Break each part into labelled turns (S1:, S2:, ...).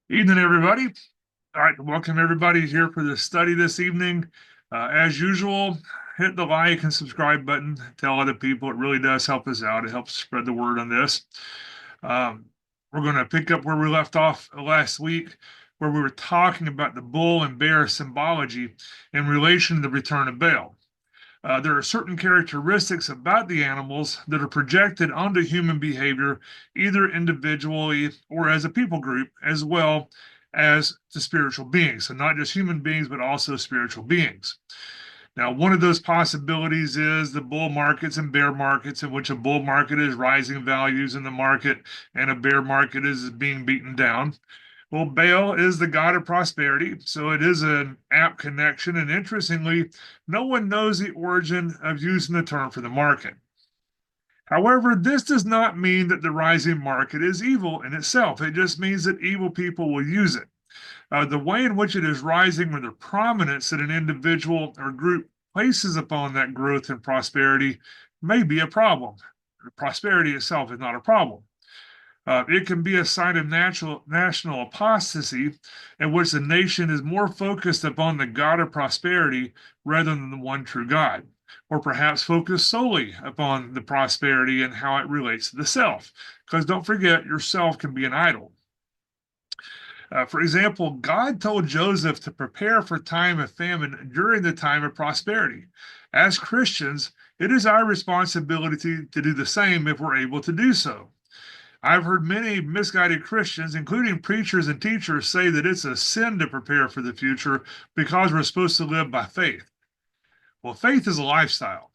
S1: Evening, everybody. All right, welcome everybody here for the study this evening. As usual, hit the like and subscribe button. Tell other people. It really does help us out. It helps spread the word on this. Um, we're going to pick up where we left off last week, where we were talking about the bull and bear symbology in relation to the return of Baal. There are certain characteristics about the animals that are projected onto human behavior, either individually or as a people group, as well as to spiritual beings. So, not just human beings, but also spiritual beings. Now, one of those possibilities is the bull markets and bear markets, in which a bull market is rising values in the market and a bear market is being beaten down. Well, Baal is the god of prosperity, so it is an apt connection. And interestingly, no one knows the origin of using the term for the market. However, this does not mean that the rising market is evil in itself. It just means that evil people will use it. The way in which it is rising or the prominence that an individual or group places upon that growth and prosperity may be a problem. Prosperity itself is not a problem. It can be a sign of national apostasy in which the nation is more focused upon the God of prosperity rather than the one true God, or perhaps focused solely upon the prosperity and how it relates to the self. Because don't forget, yourself can be an idol. For example, God told Joseph to prepare for time of famine during the time of prosperity. As Christians, it is our responsibility to do the same if we're able to do so. I've heard many misguided Christians, including preachers and teachers, say that it's a sin to prepare for the future because we're supposed to live by faith. Well, faith is a lifestyle.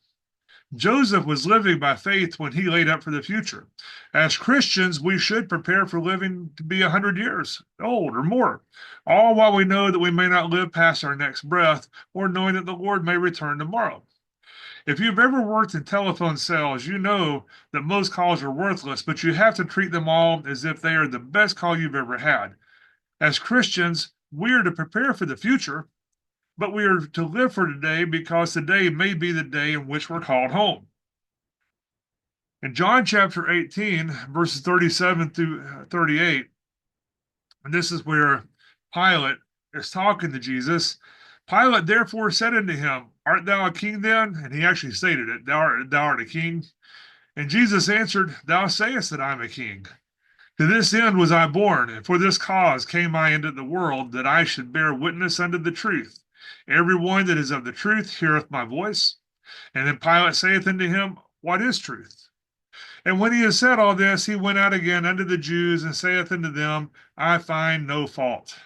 S1: Joseph was living by faith when he laid up for the future. As Christians, we should prepare for living to be 100 years old or more, all while we know that we may not live past our next breath or knowing that the Lord may return tomorrow. If you've ever worked in telephone sales, you know that most calls are worthless, but you have to treat them all as if they are the best call you've ever had. As Christians, we are to prepare for the future, but we are to live for today because today may be the day in which we're called home. In John chapter 18, verses 37 through 38, and this is where Pilate is talking to Jesus. Pilate therefore said unto him, Art thou a king then? And he actually stated it, thou art a king. And Jesus answered, Thou sayest that I am a king. To this end was I born, and for this cause came I into the world, that I should bear witness unto the truth. Every one that is of the truth heareth my voice. And then Pilate saith unto him, What is truth? And when he had said all this, he went out again unto the Jews, and saith unto them, I find no fault.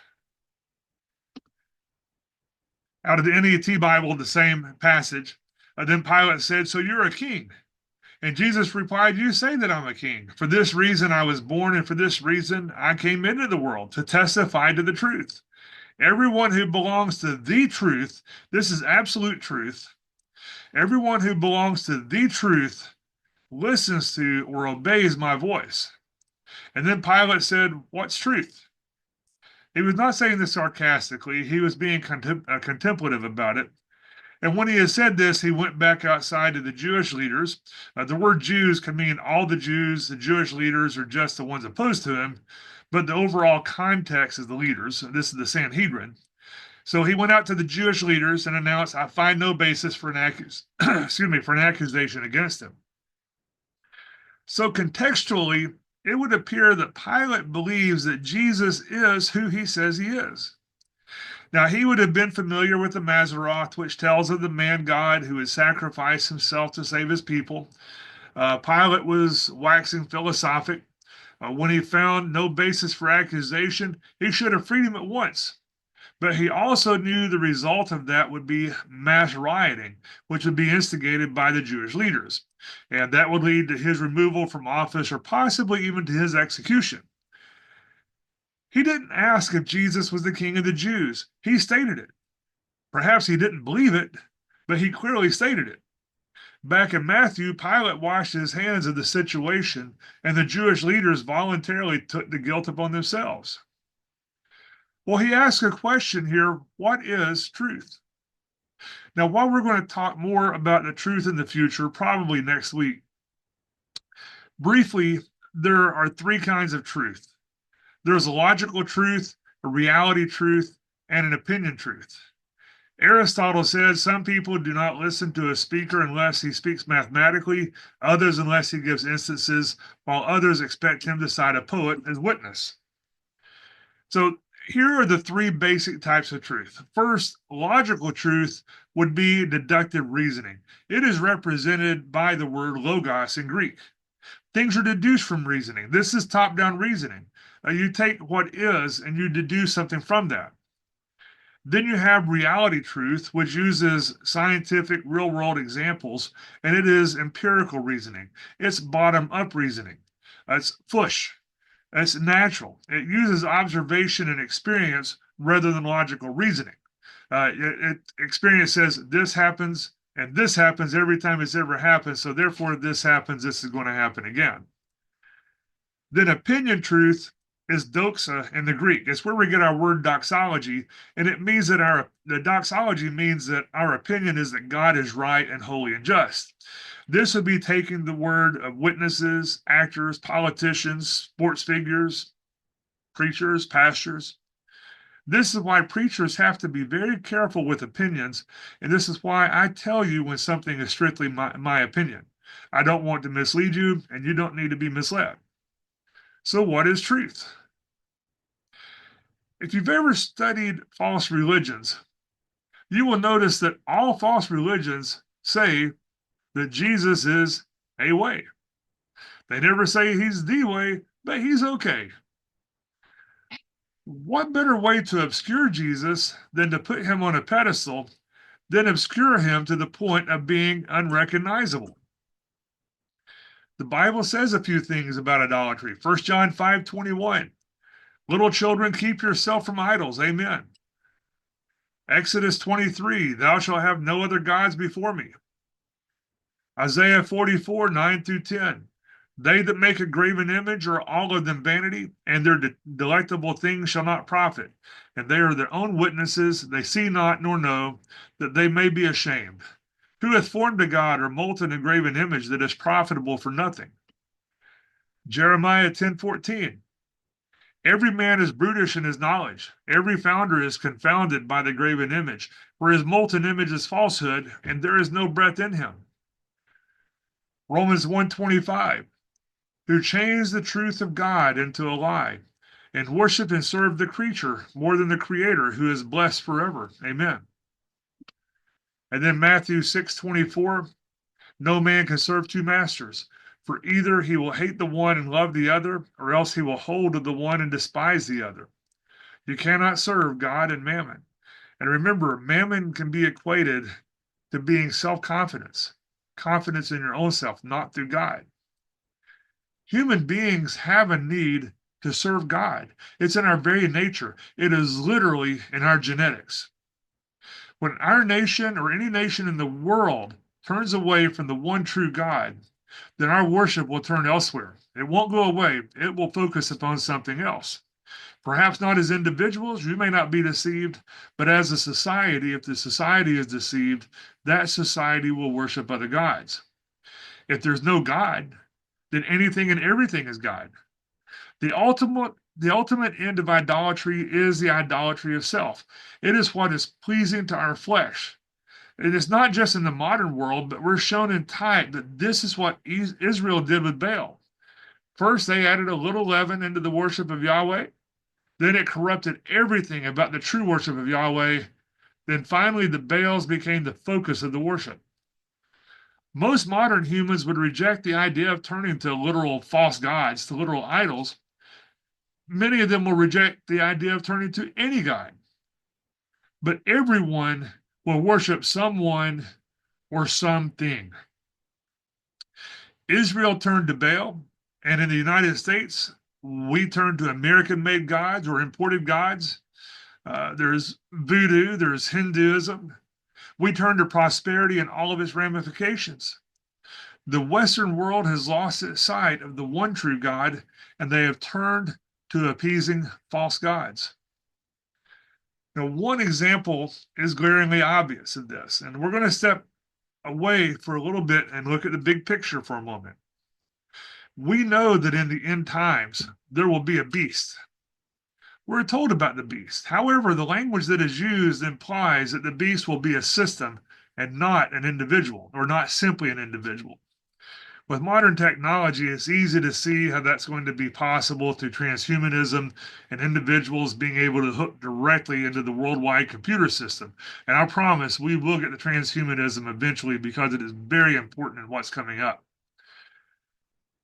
S1: Out of the NET Bible, the same passage. Then Pilate said, So you're a king. And Jesus replied, You say that I'm a king. For this reason I was born, and for this reason I came into the world, to testify to the truth. Everyone who belongs to the truth, this is absolute truth. Everyone who belongs to the truth listens to or obeys my voice. And then Pilate said, What's truth? He was not saying this sarcastically, he was being contemplative about it. And when he had said this, he went back outside to the Jewish leaders. The word Jews can mean all the Jews. The Jewish leaders are just the ones opposed to him, but the overall context is the leaders. This is the Sanhedrin. So he went out to the Jewish leaders and announced, "I find no basis for an accusation against him." So contextually, it would appear that Pilate believes that Jesus is who he says he is. Now, he would have been familiar with the Mazzaroth, which tells of the man God who had sacrificed himself to save his people. Pilate was waxing philosophic. When he found no basis for accusation, he should have freed him at once. But he also knew the result of that would be mass rioting, which would be instigated by the Jewish leaders. And that would lead to his removal from office or possibly even to his execution. He didn't ask if Jesus was the king of the Jews. He stated it. Perhaps he didn't believe it, but he clearly stated it. Back in Matthew, Pilate washed his hands of the situation, and the Jewish leaders voluntarily took the guilt upon themselves. Well, he asks a question here: what is truth? Now, while we're going to talk more about the truth in the future, probably next week, briefly, there are three kinds of truth. There's a logical truth, a reality truth, and an opinion truth. Aristotle said some people do not listen to a speaker unless he speaks mathematically, others unless he gives instances, while others expect him to cite a poet as witness. So here are the three basic types of truth. First, logical truth would be deductive reasoning. It is represented by the word logos in Greek. Things are deduced from reasoning. This is top-down reasoning. You take what is and you deduce something from that. Then you have reality truth, which uses scientific real-world examples, and it is empirical reasoning. It's bottom-up reasoning. It's fush. It's natural. It uses observation and experience rather than logical reasoning. Experience says this happens and this happens every time it's ever happened, so therefore this happens, this is going to happen again. Then opinion truth is doxa in the Greek. It's where we get our word doxology, and it means that the doxology means that our opinion is that God is right and holy and just. This would be taking the word of witnesses, actors, politicians, sports figures, preachers, pastors. This is why preachers have to be very careful with opinions, and this is why I tell you when something is strictly my opinion. I don't want to mislead you, and you don't need to be misled. So what is truth? If you've ever studied false religions, you will notice that all false religions say that Jesus is a way. They never say he's the way, but he's okay. What better way to obscure Jesus than to put him on a pedestal, then obscure him to the point of being unrecognizable? The Bible says a few things about idolatry. 1 John 5:21. Little children, keep yourself from idols. Amen. Exodus 23, thou shalt have no other gods before me. Isaiah 44, 9 through 10. They that make a graven image are all of them vanity, and their delectable things shall not profit. And they are their own witnesses, they see not nor know, that they may be ashamed. Who hath formed a god or molten a graven image that is profitable for nothing? Jeremiah 10:14. Every man is brutish in his knowledge. Every founder is confounded by the graven image, for his molten image is falsehood, and there is no breath in him. Romans 1:25. Who changed the truth of God into a lie, and worshiped and served the creature more than the Creator, who is blessed forever. Amen. And then Matthew 6:24. No man can serve two masters, for either he will hate the one and love the other, or else he will hold to the one and despise the other. You cannot serve God and mammon. And remember, mammon can be equated to being self-confidence, confidence in your own self, not through God. Human beings have a need to serve God. It's in our very nature. It is literally in our genetics. When our nation or any nation in the world turns away from the one true God, then our worship will turn elsewhere. It won't go away. It will focus upon something else. Perhaps not as individuals, you may not be deceived, but as a society, if the society is deceived, that society will worship other gods. If there's no God, then anything and everything is God. The ultimate end of idolatry is the idolatry of self. It is what is pleasing to our flesh. It is not just in the modern world, but we're shown in type that this is what Israel did with Baal. First, they added a little leaven into the worship of Yahweh. Then it corrupted everything about the true worship of Yahweh. Then finally, the Baals became the focus of the worship. Most modern humans would reject the idea of turning to literal false gods, to literal idols. Many of them will reject the idea of turning to any god. But everyone will worship someone or something. Israel turned to Baal, and in the United States, we turn to American-made gods or imported gods. There's voodoo, there's Hinduism. We turn to prosperity and all of its ramifications. The Western world has lost its sight of the one true God, and they have turned to appeasing false gods. Now, one example is glaringly obvious of this, and we're going to step away for a little bit and look at the big picture for a moment. We know that in the end times, there will be a beast. we're told about the beast. However, the language that is used implies that the beast will be a system and not an individual, or not simply an individual. With modern technology, it's easy to see how that's going to be possible through transhumanism and individuals being able to hook directly into the worldwide computer system. And I promise we will get to transhumanism eventually because it is very important in what's coming up.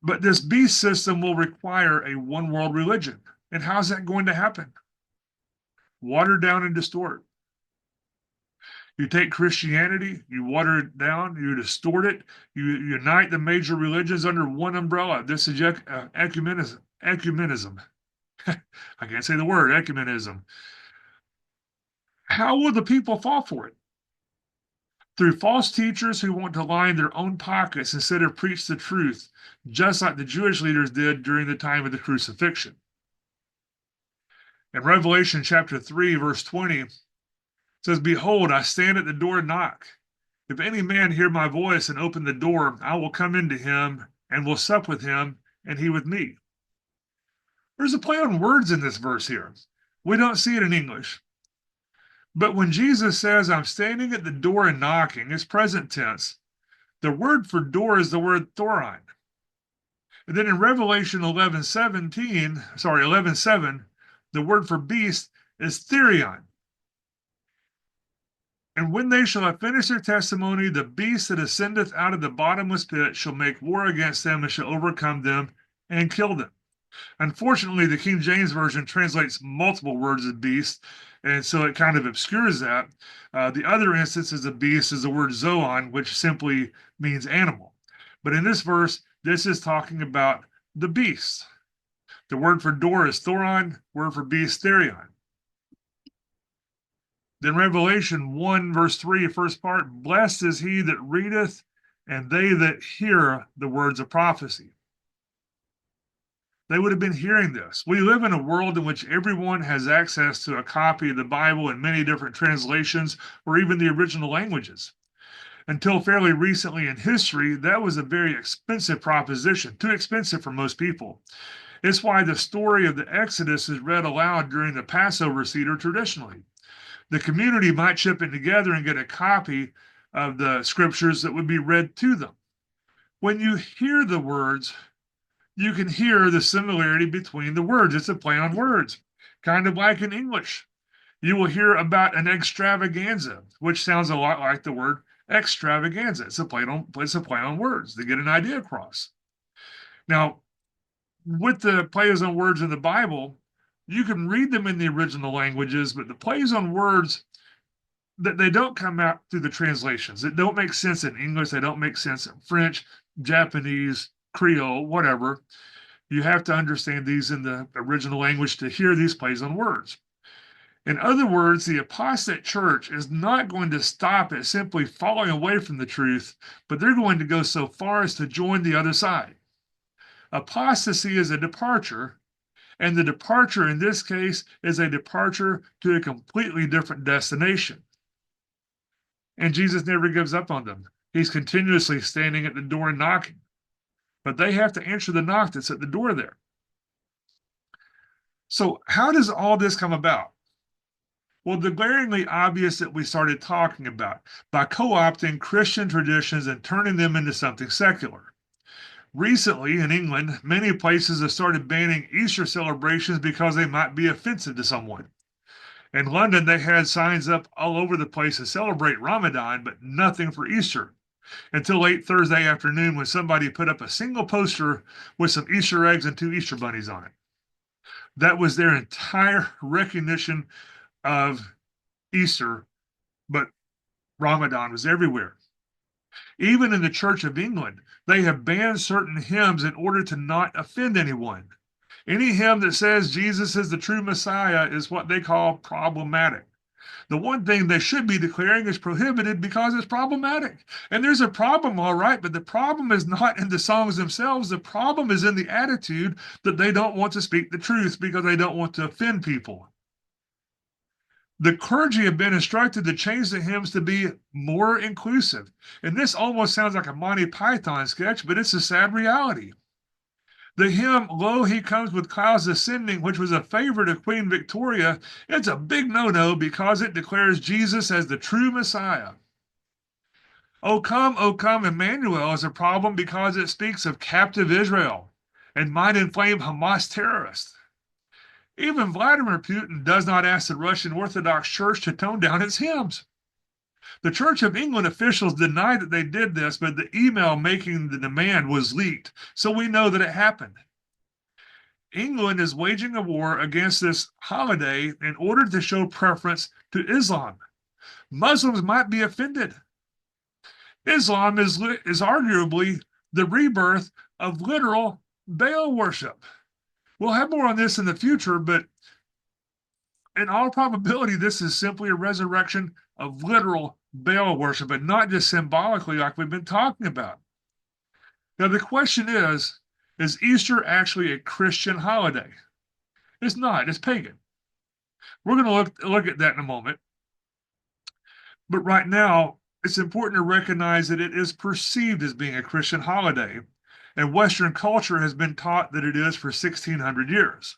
S1: But this beast system will require a one world religion. And how's that going to happen? Water down and distort. You take Christianity, you water it down, you distort it, you unite the major religions under one umbrella. This is ecumenism. Ecumenism. I can't say the word, ecumenism. How will the people fall for it? Through false teachers who want to line their own pockets instead of preach the truth, just like the Jewish leaders did during the time of the crucifixion. In Revelation chapter 3, verse 20, it says, "Behold, I stand at the door and knock. If any man hear my voice and open the door, I will come into him and will sup with him and he with me." There's a play on words in this verse here. We don't see it in English. But when Jesus says, "I'm standing at the door and knocking," it's present tense. The word for door is the word thoron. And then in Revelation 11:7, the word for beast is therion. "And when they shall have finished their testimony, the beast that ascendeth out of the bottomless pit shall make war against them and shall overcome them and kill them." Unfortunately, the King James Version translates multiple words as beast, and so it kind of obscures that. The other instances of beast is the word zoon, which simply means animal. But in this verse, this is talking about the beast. The word for door is thoron, word for beast, therion. Then Revelation 1, verse 3, first part, "Blessed is he that readeth, and they that hear the words of prophecy." They would have been hearing this. We live in a world in which everyone has access to a copy of the Bible in many different translations or even the original languages. Until fairly recently in history, that was a very expensive proposition, too expensive for most people. It's why the story of the Exodus is read aloud during the Passover Seder traditionally. The community might chip in together and get a copy of the scriptures that would be read to them. When you hear the words, you can hear the similarity between the words. It's a play on words, kind of like in English. You will hear about an extravaganza, which sounds a lot like the word extravaganza. It's a play on words to get an idea across. Now, with the plays on words in the Bible, you can read them in the original languages, but the plays on words, that they don't come out through the translations. It don't make sense in English. They don't make sense in French, Japanese, Creole, whatever. You have to understand these in the original language to hear these plays on words. In other words, the apostate church is not going to stop at simply falling away from the truth, but they're going to go so far as to join the other side. Apostasy is a departure, and the departure in this case is a departure to a completely different destination. And Jesus never gives up on them. He's continuously standing at the door and knocking. But they have to answer the knock that's at the door there. So how does all this come about? Well, the glaringly obvious that we started talking about, by co-opting Christian traditions and turning them into something secular. Recently, in England, many places have started banning Easter celebrations because they might be offensive to someone. In London, they had signs up all over the place to celebrate Ramadan, but nothing for Easter, until late Thursday afternoon when somebody put up a single poster with some Easter eggs and 2 Easter bunnies on it. That was their entire recognition of Easter, but Ramadan was everywhere. Even in the Church of England, they have banned certain hymns in order to not offend anyone. Any hymn that says Jesus is the true Messiah is what they call problematic. The one thing they should be declaring is prohibited because it's problematic. And there's a problem, all right, but the problem is not in the songs themselves. The problem is in the attitude that they don't want to speak the truth because they don't want to offend people. The clergy have been instructed to change the hymns to be more inclusive. And this almost sounds like a Monty Python sketch, but it's a sad reality. The hymn, Lo, He Comes with Clouds Ascending, which was a favorite of Queen Victoria, it's a big no-no because it declares Jesus as the true Messiah. O come, Emmanuel is a problem because it speaks of captive Israel and might inflame Hamas terrorists. Even Vladimir Putin does not ask the Russian Orthodox Church to tone down its hymns. The Church of England officials deny that they did this, but the email making the demand was leaked, so we know that it happened. England is waging a war against this holiday in order to show preference to Islam. Muslims might be offended. Islam is arguably the rebirth of literal Baal worship. We'll have more on this in the future, but in all probability, this is simply a resurrection of literal Baal worship and not just symbolically like we've been talking about. Now, the question is Easter actually a Christian holiday? It's not, it's pagan. We're going to look at that in a moment. But right now, it's important to recognize that it is perceived as being a Christian holiday, and Western culture has been taught that it is for 1,600 years.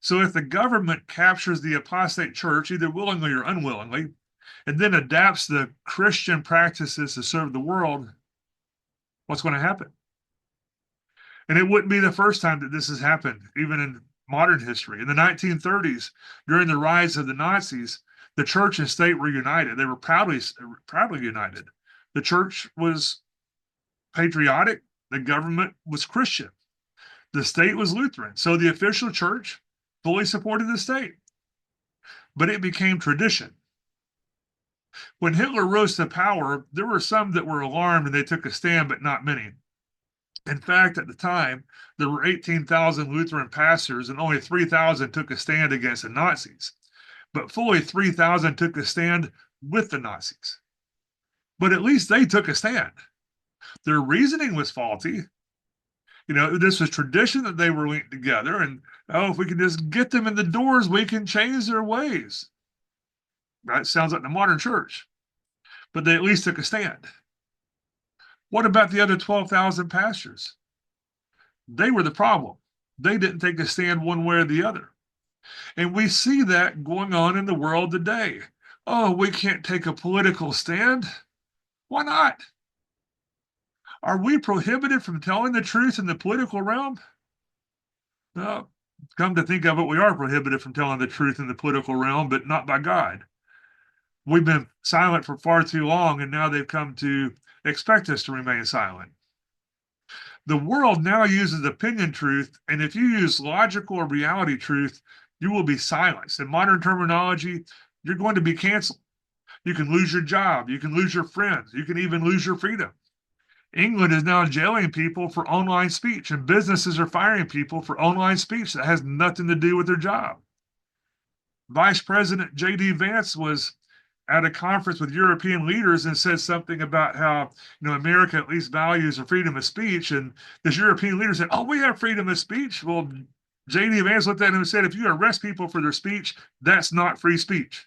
S1: So if the government captures the apostate church, either willingly or unwillingly, and then adapts the Christian practices to serve the world, what's going to happen? And it wouldn't be the first time that this has happened, even in modern history. In the 1930s, during the rise of the Nazis, the church and state were united. They were proudly united. The church was patriotic. The government was Christian. The state was Lutheran. So the official church fully supported the state. But it became tradition. When Hitler rose to power, there were some that were alarmed and they took a stand, but not many. In fact, at the time, there were 18,000 Lutheran pastors and only 3,000 took a stand against the Nazis. But fully 3,000 took a stand with the Nazis. But at least they took a stand. Their reasoning was faulty. You know, this was tradition that they were linked together. And, if we can just get them in the doors, we can change their ways. That sounds like the modern church. But they at least took a stand. What about the other 12,000 pastors? They were the problem. They didn't take a stand one way or the other. And we see that going on in the world today. Oh, we can't take a political stand. Why not? Are we prohibited from telling the truth in the political realm? No, come to think of it, we are prohibited from telling the truth in the political realm, but not by God. We've been silent for far too long, and now they've come to expect us to remain silent. The world now uses opinion truth, and if you use logical or reality truth, you will be silenced. In modern terminology, you're going to be canceled. You can lose your job. You can lose your friends. You can even lose your freedom. England is now jailing people for online speech, and businesses are firing people for online speech that has nothing to do with their job. Vice President J.D. Vance was at a conference with European leaders and said something about how, America at least values the freedom of speech. And this European leader said, oh, we have freedom of speech. Well, J.D. Vance looked at him and said, if you arrest people for their speech, that's not free speech.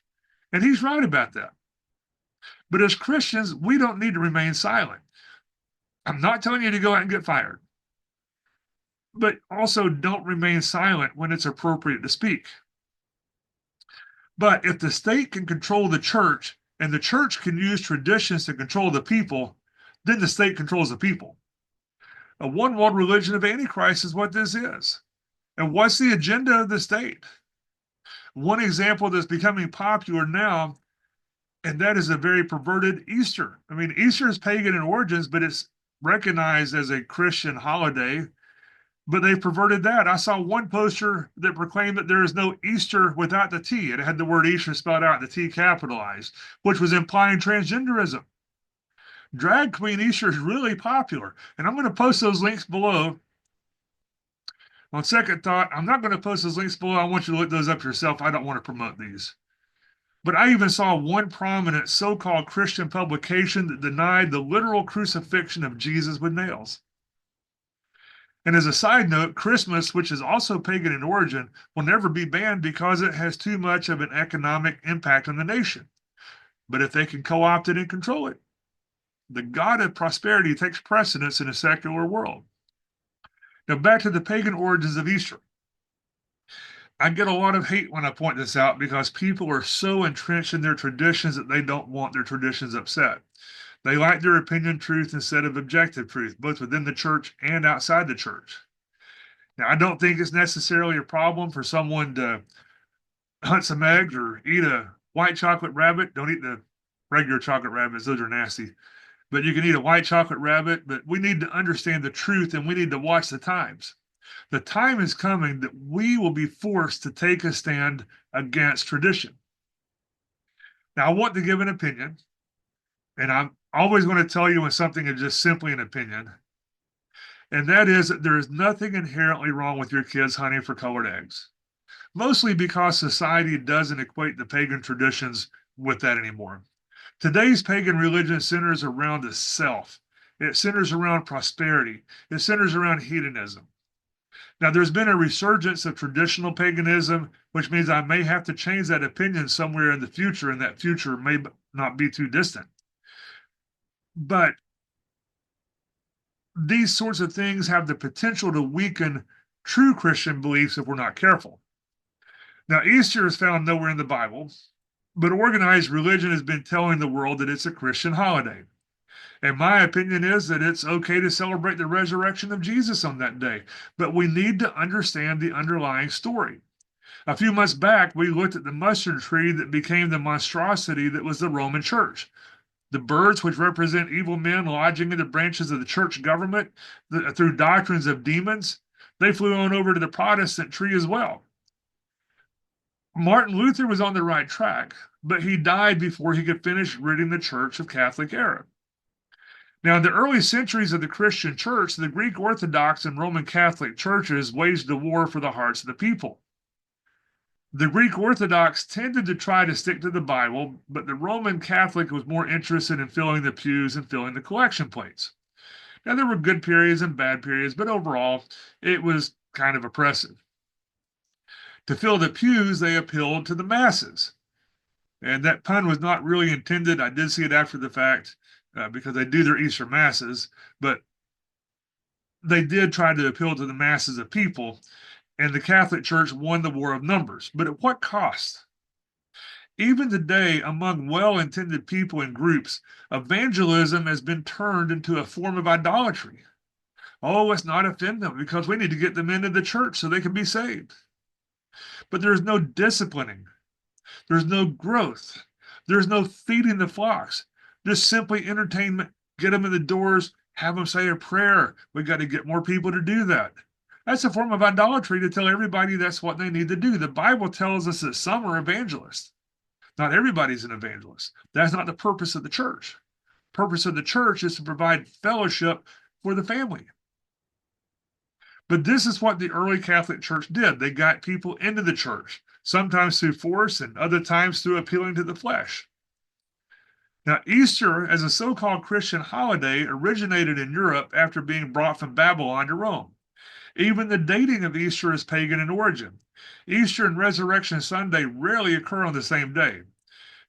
S1: And he's right about that. But as Christians, we don't need to remain silent. I'm not telling you to go out and get fired. But also don't remain silent when it's appropriate to speak. But if the state can control the church and the church can use traditions to control the people, then the state controls the people. A one world religion of Antichrist is what this is. And what's the agenda of the state? One example that's becoming popular now, and that is a very perverted Easter. I mean, Easter is pagan in origins, but it's recognized as a Christian holiday. But they perverted that. I saw one poster that proclaimed that there is no Easter without the T. It had the word Easter spelled out, the T capitalized, which was implying transgenderism. Drag queen Easter is really popular, and I'm going to post those links below. On second thought, I'm not going to post those links below. I want you to look those up yourself. I don't want to promote these. But I even saw one prominent so-called Christian publication that denied the literal crucifixion of Jesus with nails. And as a side note, Christmas, which is also pagan in origin, will never be banned because it has too much of an economic impact on the nation. But if they can co-opt it and control it, the God of prosperity takes precedence in a secular world. Now, back to the pagan origins of Easter. I get a lot of hate when I point this out because people are so entrenched in their traditions that they don't want their traditions upset. They like their opinion truth instead of objective truth, both within the church and outside the church. Now, I don't think it's necessarily a problem for someone to hunt some eggs or eat a white chocolate rabbit. Don't eat the regular chocolate rabbits, those are nasty. But you can eat a white chocolate rabbit. But we need to understand the truth and we need to watch the times. The time is coming that we will be forced to take a stand against tradition. Now, I want to give an opinion, and I'm always going to tell you when something is just simply an opinion, and that is that there is nothing inherently wrong with your kids hunting for colored eggs, mostly because society doesn't equate the pagan traditions with that anymore. Today's pagan religion centers around the self. It centers around prosperity. It centers around hedonism. Now, there's been a resurgence of traditional paganism, which means I may have to change that opinion somewhere in the future, and that future may not be too distant. But these sorts of things have the potential to weaken true Christian beliefs if we're not careful. Now, Easter is found nowhere in the Bible, but organized religion has been telling the world that it's a Christian holiday. And my opinion is that it's okay to celebrate the resurrection of Jesus on that day, but we need to understand the underlying story. A few months back, we looked at the mustard tree that became the monstrosity that was the Roman Church. The birds, which represent evil men lodging in the branches of the church government through doctrines of demons, they flew on over to the Protestant tree as well. Martin Luther was on the right track, but he died before he could finish ridding the church of Catholic error. Now, in the early centuries of the Christian church, the Greek Orthodox and Roman Catholic churches waged a war for the hearts of the people. The Greek Orthodox tended to try to stick to the Bible, but the Roman Catholic was more interested in filling the pews and filling the collection plates. Now, there were good periods and bad periods, but overall, it was kind of oppressive. To fill the pews, they appealed to the masses. And that pun was not really intended. I did see it after the fact because they do their Easter masses, but they did try to appeal to the masses of people, and the Catholic Church won the war of numbers. But at what cost? Even today, among well-intended people and groups, evangelism has been turned into a form of idolatry. Oh, let's not offend them because we need to get them into the church so they can be saved. But there's no disciplining. There's no growth. There's no feeding the flocks. Just simply entertainment. Get them in the doors, have them say a prayer. We got to get more people to do that. That's a form of idolatry to tell everybody that's what they need to do. The Bible tells us that some are evangelists. Not everybody's an evangelist. That's not the purpose of the church. The purpose of the church is to provide fellowship for the family. But this is what the early Catholic Church did. They got people into the church, sometimes through force and other times through appealing to the flesh. Now, Easter, as a so-called Christian holiday, originated in Europe after being brought from Babylon to Rome. Even the dating of Easter is pagan in origin. Easter and Resurrection Sunday rarely occur on the same day.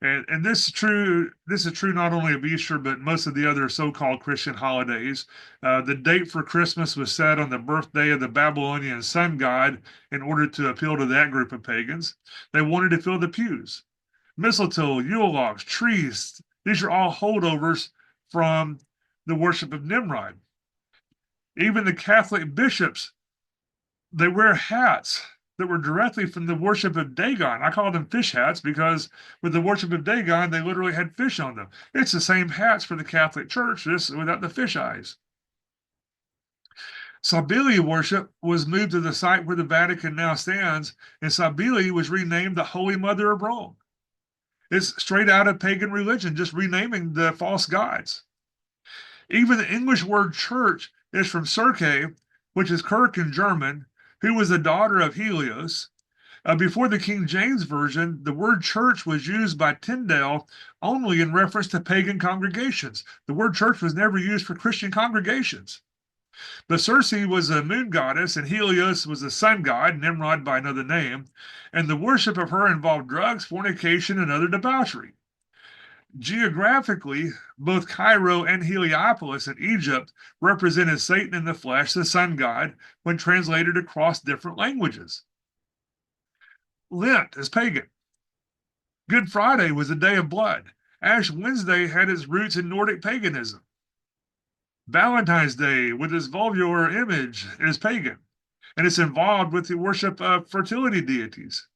S1: And this is true. This is true not only of Easter, but most of the other so-called Christian holidays. The date for Christmas was set on the birthday of the Babylonian sun god in order to appeal to that group of pagans. They wanted to fill the pews. Mistletoe, Yule logs, trees, these are all holdovers from the worship of Nimrod. Even the Catholic bishops, they wear hats that were directly from the worship of Dagon. I call them fish hats because with the worship of Dagon, they literally had fish on them. It's the same hats for the Catholic Church, just without the fish eyes. Cybele worship was moved to the site where the Vatican now stands, and Cybele was renamed the Holy Mother of Rome. It's straight out of pagan religion, just renaming the false gods. Even the English word church is from Circe, which is Kirk in German, who was the daughter of Helios. Before the King James Version, the word church was used by Tyndale only in reference to pagan congregations. The word church was never used for Christian congregations. But Circe was a moon goddess, and Helios was a sun god, Nimrod by another name, and the worship of her involved drugs, fornication, and other debauchery. Geographically, both Cairo and Heliopolis in Egypt represented Satan in the flesh, the sun god, when translated across different languages. Lent is pagan. Good Friday was a day of blood. Ash Wednesday had its roots in Nordic paganism. Valentine's Day, with its vulvar image, is pagan, and it's involved with the worship of fertility deities.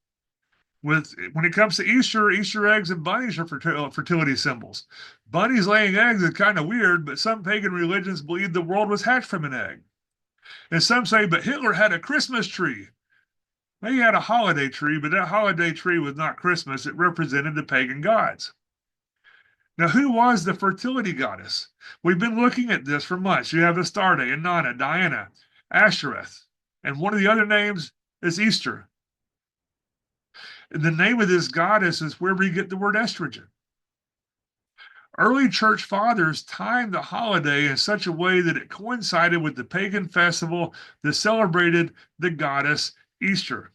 S1: When it comes to Easter, Easter eggs and bunnies are fertility symbols. Bunnies laying eggs is kind of weird, but some pagan religions believe the world was hatched from an egg. And some say, but Hitler had a Christmas tree. Well, he had a holiday tree, but that holiday tree was not Christmas. It represented the pagan gods. Now, who was the fertility goddess? We've been looking at this for months. You have Astarte, Inanna, Diana, Ashereth, and one of the other names is Easter. The name of this goddess is where we get the word estrogen. Early church fathers timed the holiday in such a way that it coincided with the pagan festival that celebrated the goddess Easter.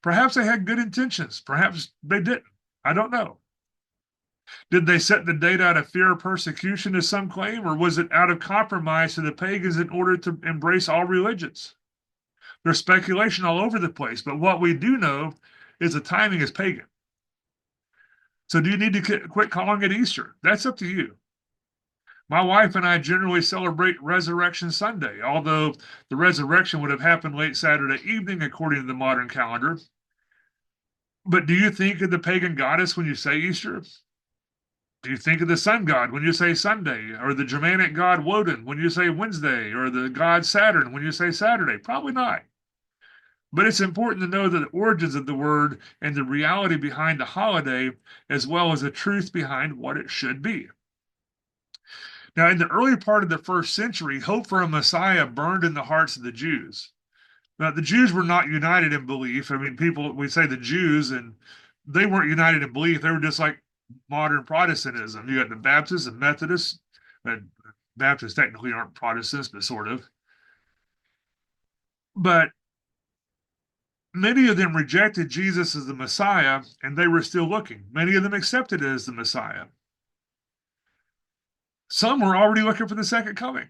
S1: Perhaps they had good intentions. Perhaps they didn't. I don't know. Did they set the date out of fear of persecution, as some claim, or was it out of compromise to the pagans in order to embrace all religions? There's speculation all over the place, but what we do know is the timing is pagan. So do you need to quit calling it Easter? That's up to you. My wife and I generally celebrate Resurrection Sunday, although the resurrection would have happened late Saturday evening according to the modern calendar. But do you think of the pagan goddess when you say Easter? Do you think of the sun god when you say Sunday, or the Germanic god Woden when you say Wednesday, or the god Saturn when you say Saturday? Probably not. But it's important to know the origins of the word and the reality behind the holiday, as well as the truth behind what it should be. Now, in the early part of the first century, hope for a Messiah burned in the hearts of the Jews. Now, the Jews were not united in belief. I mean, we say the Jews, and they weren't united in belief. They were just like modern Protestantism. You got the Baptists and Methodists. And Baptists technically aren't Protestants, but sort of. But many of them rejected Jesus as the Messiah, and they were still looking. Many of them accepted it as the Messiah. Some were already looking for the second coming.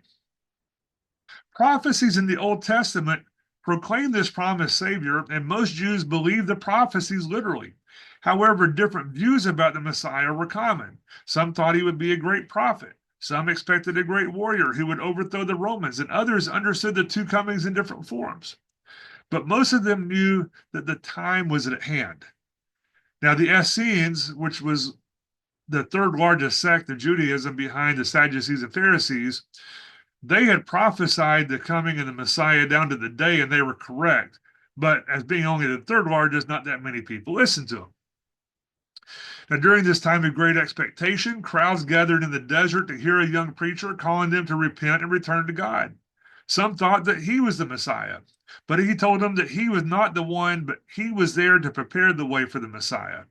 S1: Prophecies in the Old Testament proclaim this promised Savior, and most Jews believed the prophecies literally. However, different views about the Messiah were common. Some thought he would be a great prophet. Some expected a great warrior who would overthrow the Romans, and others understood the two comings in different forms. But most of them knew that the time was at hand. Now, the Essenes, which was the third largest sect of Judaism behind the Sadducees and Pharisees, they had prophesied the coming of the Messiah down to the day, and they were correct. But as being only the third largest, not that many people listened to them. Now, during this time of great expectation, crowds gathered in the desert to hear a young preacher calling them to repent and return to God. Some thought that he was the Messiah, but he told them that he was not the one, but he was there to prepare the way for the Messiah.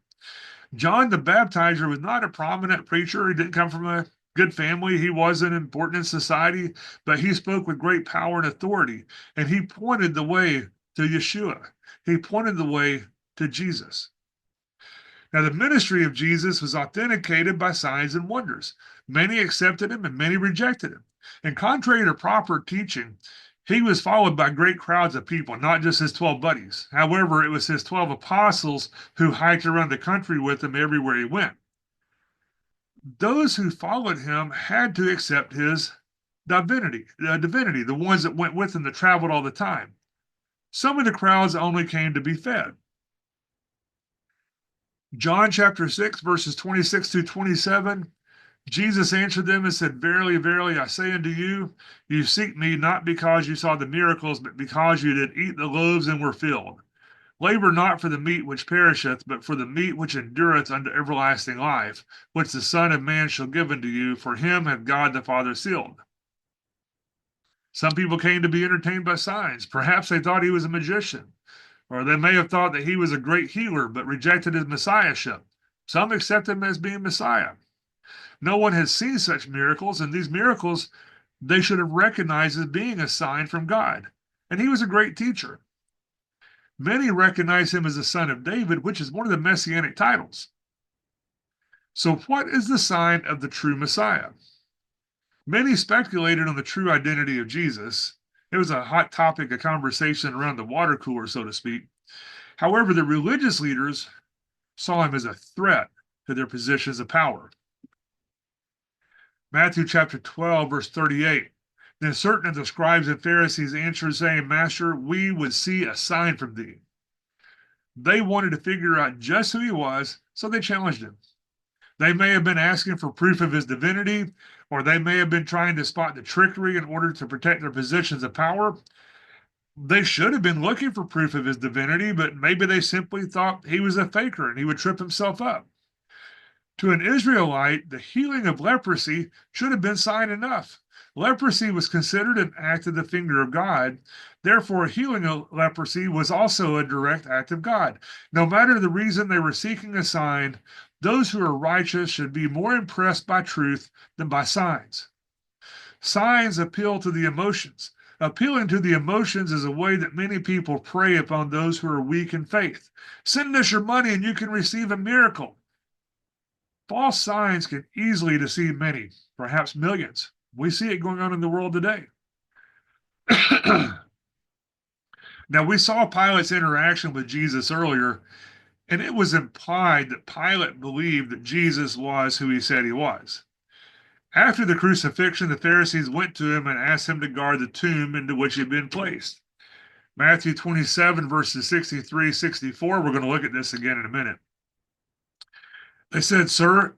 S1: John the Baptizer was not a prominent preacher. He didn't come from a good family. He wasn't important in society, but he spoke with great power and authority, and he pointed the way to Yeshua. He pointed the way to Jesus. Now, the ministry of Jesus was authenticated by signs and wonders. Many accepted him and many rejected him. And contrary to proper teaching, he was followed by great crowds of people, not just his 12 buddies. However, it was his 12 apostles who hiked around the country with him everywhere he went. Those who followed him had to accept his divinity, the ones that went with him that traveled all the time. Some of the crowds only came to be fed. John chapter 6, verses 26 through 27, Jesus answered them and said, Verily, verily, I say unto you, you seek me not because you saw the miracles, but because you did eat the loaves and were filled. Labor not for the meat which perisheth, but for the meat which endureth unto everlasting life, which the Son of Man shall give unto you, for him hath God the Father sealed. Some people came to be entertained by signs. Perhaps they thought he was a magician. Or they may have thought that he was a great healer, but rejected his messiahship. Some accept him as being Messiah. No one has seen such miracles, and these miracles they should have recognized as being a sign from God. And he was a great teacher. Many recognize him as the son of David, which is one of the messianic titles. So, what is the sign of the true Messiah? Many speculated on the true identity of Jesus. It was a hot topic of conversation around the water cooler, so to speak. However, the religious leaders saw him as a threat to their positions of power. Matthew chapter 12, verse 38. Then certain of the scribes and Pharisees answered, saying, Master, we would see a sign from thee. They wanted to figure out just who he was, so they challenged him. They may have been asking for proof of his divinity, or they may have been trying to spot the trickery in order to protect their positions of power. They should have been looking for proof of his divinity, but maybe they simply thought he was a faker and he would trip himself up. To an Israelite, the healing of leprosy should have been sign enough. Leprosy was considered an act of the finger of God. Therefore, healing of leprosy was also a direct act of God. No matter the reason they were seeking a sign, those who are righteous should be more impressed by truth than by signs. Signs appeal to the emotions. Appealing to the emotions is a way that many people prey upon those who are weak in faith. Send us your money and you can receive a miracle. False signs can easily deceive many, perhaps millions. We see it going on in the world today. Now, we saw Pilate's interaction with Jesus earlier, and it was implied that Pilate believed that Jesus was who he said he was. After the crucifixion, the Pharisees went to him and asked him to guard the tomb into which he had been placed. Matthew 27, verses 63, 64, we're going to look at this again in a minute. They said, Sir,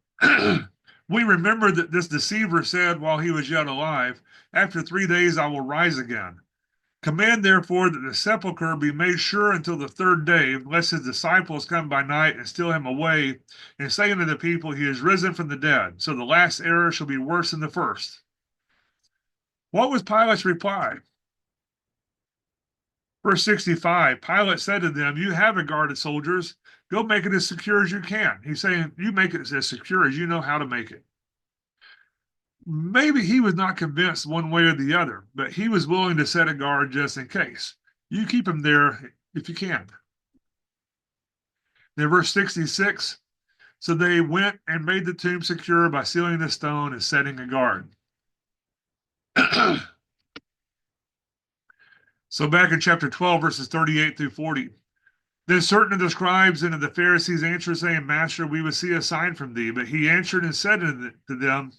S1: we remember that this deceiver said while he was yet alive, After 3 days I will rise again. Command therefore that the sepulchre be made sure until the third day, lest his disciples come by night and steal him away, and say unto the people, He is risen from the dead. So the last error shall be worse than the first. What was Pilate's reply? Verse 65, Pilate said to them, You have a guarded soldiers. Go make it as secure as you can. He's saying, you make it as secure as you know how to make it. Maybe he was not convinced one way or the other, but he was willing to set a guard just in case. You keep him there if you can. Then verse 66, so they went and made the tomb secure by sealing the stone and setting a guard. So back in chapter 12, verses 38 through 40. Then certain of the scribes and of the Pharisees answered, saying, Master, we would see a sign from thee. But he answered and said to them,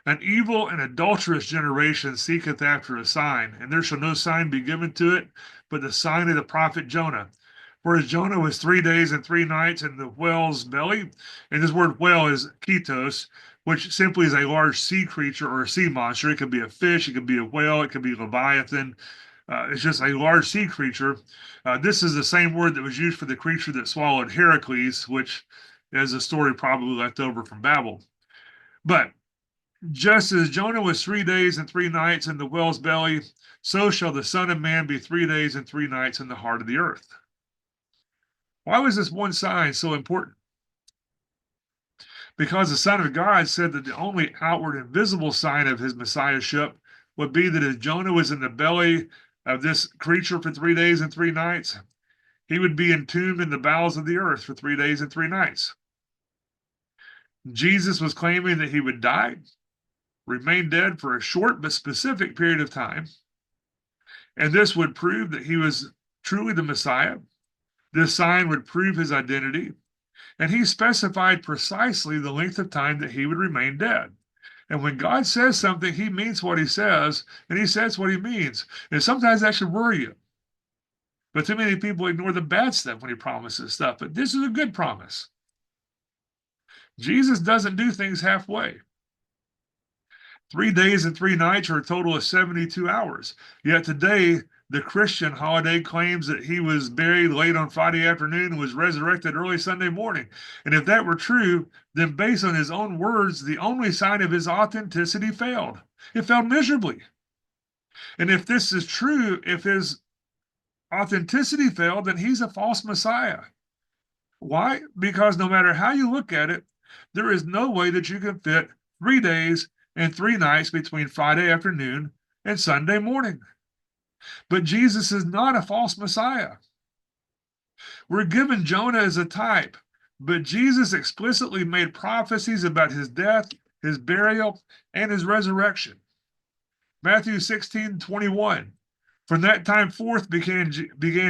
S1: An evil and adulterous generation seeketh after a sign, and there shall no sign be given to it, but the sign of the prophet Jonah. For as Jonah was 3 days and 3 nights in the whale's belly, and this word whale is ketos, which simply is a large sea creature or a sea monster. It could be a fish, it could be a whale, it could be Leviathan. It's just a large sea creature. This is the same word that was used for the creature that swallowed Heracles, which is a story probably left over from Babel. But just as Jonah was 3 days and 3 nights in the whale's belly, so shall the Son of Man be 3 days and 3 nights in the heart of the earth. Why was this one sign so important? Because the Son of God said that the only outward and visible sign of his messiahship would be that as Jonah was in the belly of this creature for 3 days and 3 nights, he would be entombed in the bowels of the earth for 3 days and 3 nights. Jesus was claiming that he would die, remain dead for a short but specific period of time, and this would prove that he was truly the Messiah. This sign would prove his identity, and he specified precisely the length of time that he would remain dead. And when God says something, he means what he says, and he says what he means. And sometimes that should worry you. But too many people ignore the bad stuff when he promises stuff. But this is a good promise. Jesus doesn't do things halfway. 3 days and 3 nights are a total of 72 hours. Yet today, the Christian holiday claims that he was buried late on Friday afternoon and was resurrected early Sunday morning. And if that were true, then based on his own words, the only sign of his authenticity failed. It failed miserably. And if this is true, if his authenticity failed, then he's a false Messiah. Why? Because no matter how you look at it, there is no way that you can fit 3 days and 3 nights between Friday afternoon and Sunday morning. But Jesus is not a false Messiah. We're given Jonah as a type, But Jesus explicitly made prophecies about his death, his burial, and his resurrection. Matthew 16:21. From that time forth began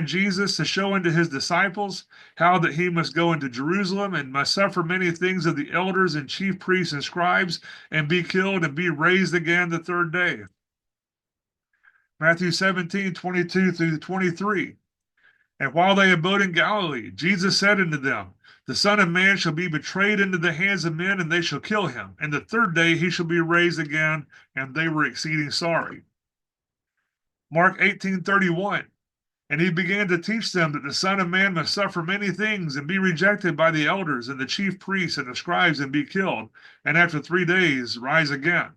S1: Jesus to show unto his disciples how that he must go into Jerusalem and must suffer many things of the elders and chief priests and scribes, and be killed and be raised again the third day. Matthew 17:22 through 23. And while they abode in Galilee, Jesus said unto them, the Son of Man shall be betrayed into the hands of men, and they shall kill him. And the third day he shall be raised again. And they were exceeding sorry. Mark 18:31. And he began to teach them that the Son of Man must suffer many things, and be rejected by the elders and the chief priests and the scribes, and be killed, and after 3 days rise again.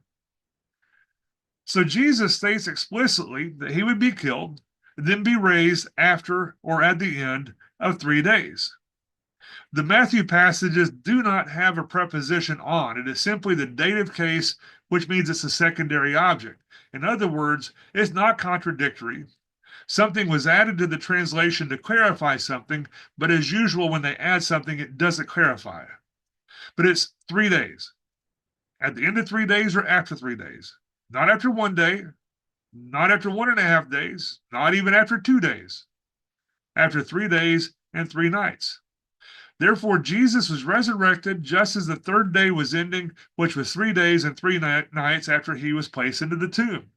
S1: So Jesus states explicitly that he would be killed, and then be raised after or at the end of 3 days. The Matthew passages do not have a preposition on. It is simply the dative case, which means it's a secondary object. In other words, it's not contradictory. Something was added to the translation to clarify something, but as usual, when they add something, it doesn't clarify. But it's 3 days. At the end of 3 days or after 3 days. Not after 1 day, not after 1.5 days, not even after 2 days. After 3 days and 3 nights. Therefore, Jesus was resurrected just as the third day was ending, which was 3 days and 3 nights after he was placed into the tomb.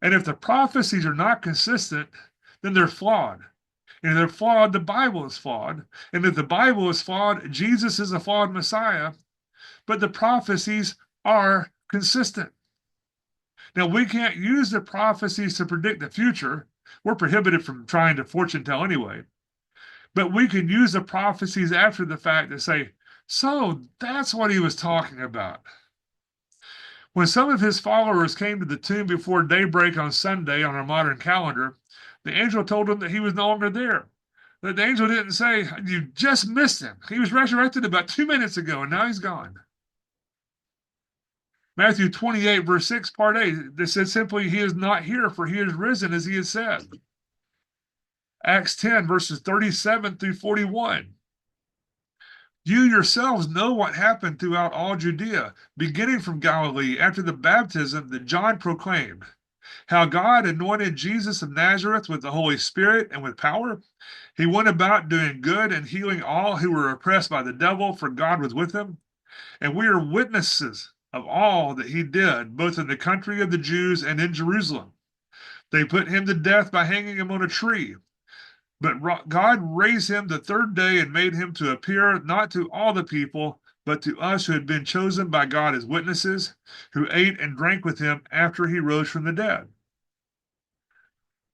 S1: And if the prophecies are not consistent, then they're flawed. And if they're flawed, the Bible is flawed. And if the Bible is flawed, Jesus is a flawed Messiah. But the prophecies are consistent. Now, we can't use the prophecies to predict the future. We're prohibited from trying to fortune tell anyway. But we can use the prophecies after the fact to say, so that's what he was talking about. When some of his followers came to the tomb before daybreak on Sunday on our modern calendar, the angel told them that he was no longer there. The angel didn't say, you just missed him. He was resurrected about 2 minutes ago, and now he's gone. Matthew 28, verse 6, part A, they said simply, he is not here, for he is risen, as he has said. Acts 10, verses 37 through 41. You yourselves know what happened throughout all Judea, beginning from Galilee after the baptism that John proclaimed, how God anointed Jesus of Nazareth with the Holy Spirit and with power. He went about doing good and healing all who were oppressed by the devil, for God was with him. And we are witnesses of all that he did, both in the country of the Jews and in Jerusalem. They put him to death by hanging him on a tree. But God raised him the third day and made him to appear not to all the people, but to us who had been chosen by God as witnesses, who ate and drank with him after he rose from the dead.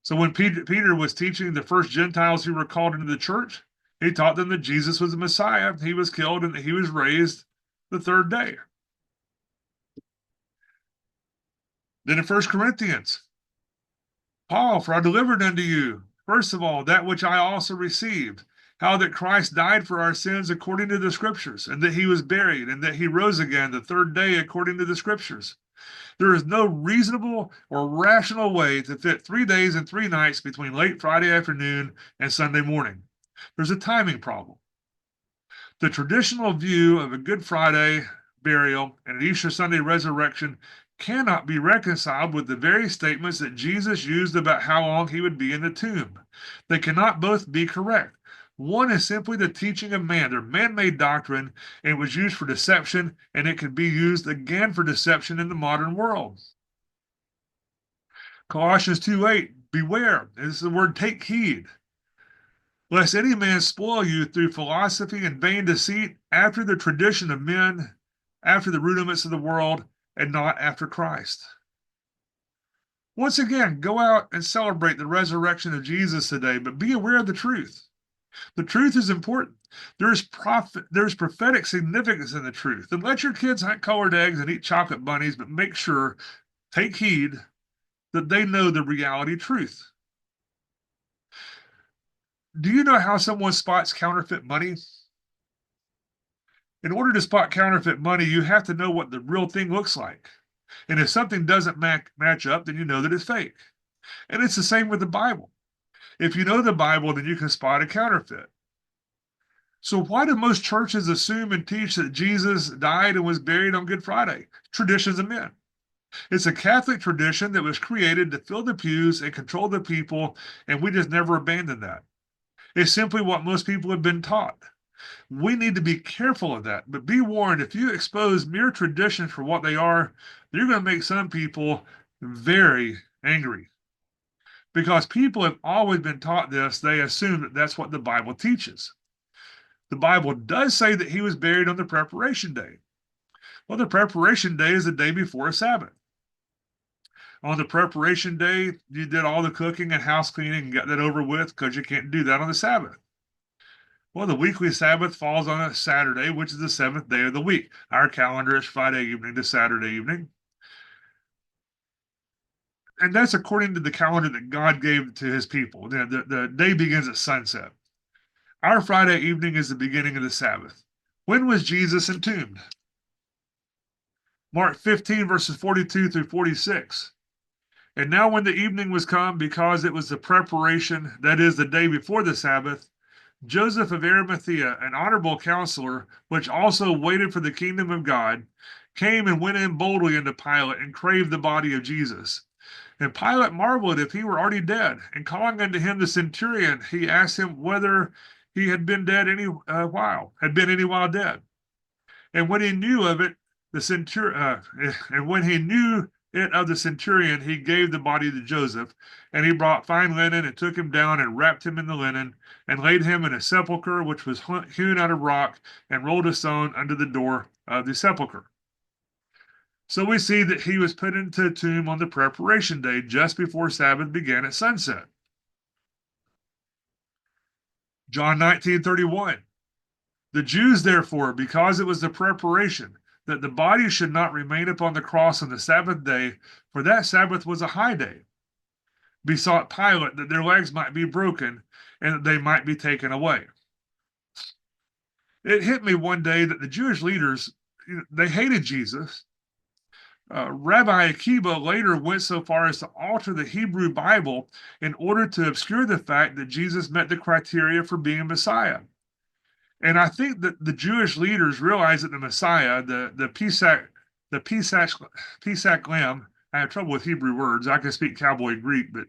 S1: So when Peter was teaching the first Gentiles who were called into the church, he taught them that Jesus was the Messiah, he was killed, and that he was raised the third day. Then in 1 Corinthians, Paul, for I delivered unto you, first of all, that which I also received, how that Christ died for our sins according to the Scriptures, and that he was buried, and that he rose again the third day according to the Scriptures. There is no reasonable or rational way to fit 3 days and 3 nights between late Friday afternoon and Sunday morning. There's a timing problem. The traditional view of a Good Friday burial and an Easter Sunday resurrection cannot be reconciled with the very statements that Jesus used about how long he would be in the tomb. They cannot both be correct. One is simply the teaching of man. They're man-made doctrine, and it was used for deception, and it can be used again for deception in the modern world. Colossians 2:8, beware. This is the word take heed. Lest any man spoil you through philosophy and vain deceit, after the tradition of men, after the rudiments of the world, and not after Christ. Once again, go out and celebrate the resurrection of Jesus today, but be aware of the truth. The truth is important. There's prophetic significance in the truth. And let your kids hunt colored eggs and eat chocolate bunnies, but make sure, take heed, that they know the reality truth. Do you know how someone spots counterfeit money? In order to spot counterfeit money, you have to know what the real thing looks like. And if something doesn't match up, then you know that it's fake. And it's the same with the Bible. If you know the Bible, then you can spot a counterfeit. So why do most churches assume and teach that Jesus died and was buried on Good Friday? Traditions of men. It's a Catholic tradition that was created to fill the pews and control the people, and we just never abandoned that. It's simply what most people have been taught. We need to be careful of that, but be warned, if you expose mere traditions for what they are, you're going to make some people very angry. Because people have always been taught this, they assume that that's what the Bible teaches. The Bible does say that he was buried on the preparation day. Well, the preparation day is the day before a Sabbath. On the preparation day, you did all the cooking and house cleaning and got that over with because you can't do that on the Sabbath. Well, the weekly Sabbath falls on a Saturday, which is the seventh day of the week. Our calendar is Friday evening to Saturday evening. And that's according to the calendar that God gave to his people. The day begins at sunset. Our Friday evening is the beginning of the Sabbath. When was Jesus entombed? Mark 15, verses 42 through 46. And now, when the evening was come, because it was the preparation, that is, the day before the Sabbath, Joseph of Arimathea, an honorable counselor, which also waited for the kingdom of God, came and went in boldly unto Pilate and craved the body of Jesus. And Pilate marveled if he were already dead. And calling unto him the centurion, he asked him whether he had been dead had been any while dead. And when he knew of it, and when he knew it of the centurion, he gave the body to Joseph, and he brought fine linen and took him down and wrapped him in the linen, and laid him in a sepulchre which was hewn out of rock, and rolled a stone under the door of the sepulchre. So we see that he was put into a tomb on the preparation day, just before Sabbath began at sunset. John 19:31. The Jews, therefore, because it was the preparation, that the body should not remain upon the cross on the Sabbath day, for that Sabbath was a high day, besought Pilate that their legs might be broken and that they might be taken away. It hit me one day that the Jewish leaders, they hated Jesus. Rabbi Akiba later went so far as to alter the Hebrew Bible in order to obscure the fact that Jesus met the criteria for being a Messiah. And I think that the Jewish leaders realized that the Messiah, the Pesach lamb, I have trouble with Hebrew words. I can speak Cowboy Greek, but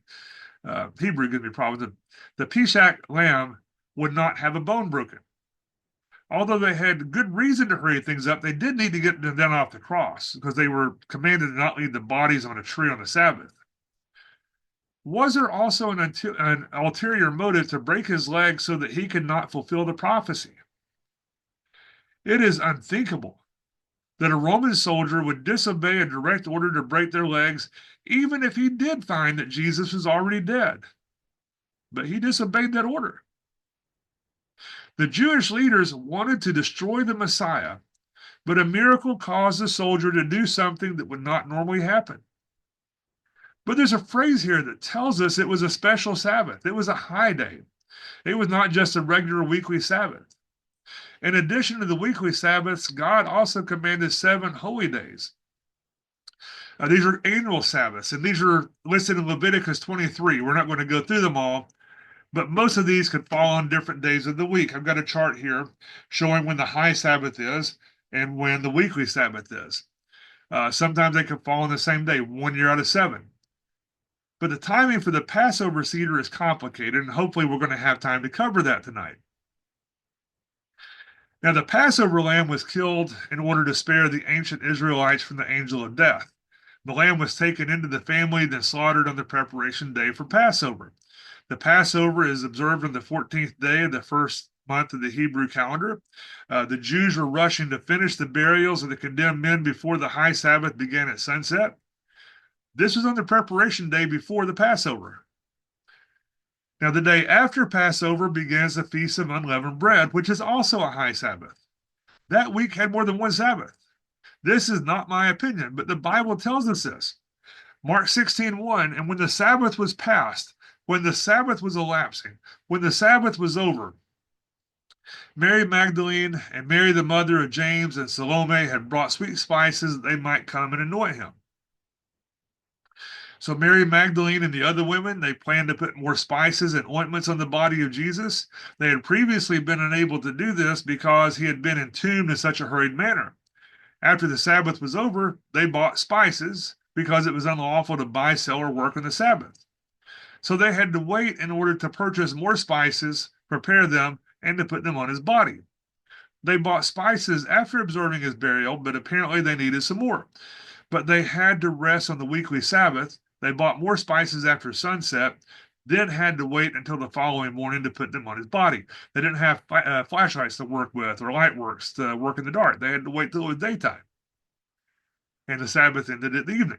S1: Hebrew gives me problems. The Pesach lamb would not have a bone broken. Although they had good reason to hurry things up, they did need to get them down off the cross because they were commanded to not leave the bodies on a tree on the Sabbath. Was there also an ulterior motive to break his leg so that he could not fulfill the prophecy? It is unthinkable that a Roman soldier would disobey a direct order to break their legs, even if he did find that Jesus was already dead. But he disobeyed that order. The Jewish leaders wanted to destroy the Messiah, but a miracle caused the soldier to do something that would not normally happen. But there's a phrase here that tells us it was a special Sabbath. It was a high day. It was not just a regular weekly Sabbath. In addition to the weekly Sabbaths, God also commanded 7 holy days. These are annual Sabbaths, and these are listed in Leviticus 23. We're not going to go through them all, but most of these could fall on different days of the week. I've got a chart here showing when the high Sabbath is and when the weekly Sabbath is. Sometimes they could fall on the same day, 1 year out of 7. But the timing for the Passover Seder is complicated, and hopefully we're going to have time to cover that tonight. Now, the Passover lamb was killed in order to spare the ancient Israelites from the angel of death. The lamb was taken into the family, then slaughtered on the preparation day for Passover. The Passover is observed on the 14th day of the first month of the Hebrew calendar. The Jews were rushing to finish the burials of the condemned men before the high Sabbath began at sunset. This was on the preparation day before the Passover. Now, the day after Passover begins the Feast of Unleavened Bread, which is also a high Sabbath. That week had more than one Sabbath. This is not my opinion, but the Bible tells us this. Mark 16:1, and when the Sabbath was past, when the Sabbath was elapsing, when the Sabbath was over, Mary Magdalene and Mary the mother of James and Salome had brought sweet spices that they might come and anoint him. So Mary Magdalene and the other women, they planned to put more spices and ointments on the body of Jesus. They had previously been unable to do this because he had been entombed in such a hurried manner. After the Sabbath was over, they bought spices because it was unlawful to buy, sell, or work on the Sabbath. So they had to wait in order to purchase more spices, prepare them, and to put them on his body. They bought spices after observing his burial, but apparently they needed some more. But they had to rest on the weekly Sabbath. They bought more spices after sunset, then had to wait until the following morning to put them on his body. They didn't have flashlights to work with or light works to work in the dark. They had to wait till it was daytime. And the Sabbath ended at the evening.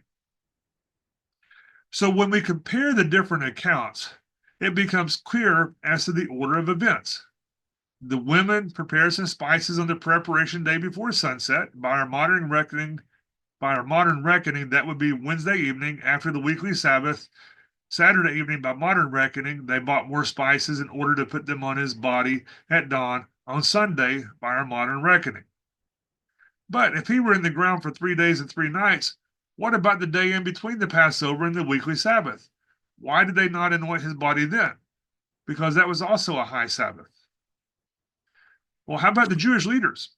S1: So when we compare the different accounts, it becomes clear as to the order of events. The women prepare some spices on the preparation day before sunset. By our modern reckoning, that would be Wednesday evening after the weekly Sabbath. Saturday evening, by modern reckoning, they bought more spices in order to put them on his body at dawn on Sunday by our modern reckoning. But if he were in the ground for 3 days and 3 nights, what about the day in between the Passover and the weekly Sabbath? Why did they not anoint his body then? Because that was also a high Sabbath. Well, how about the Jewish leaders?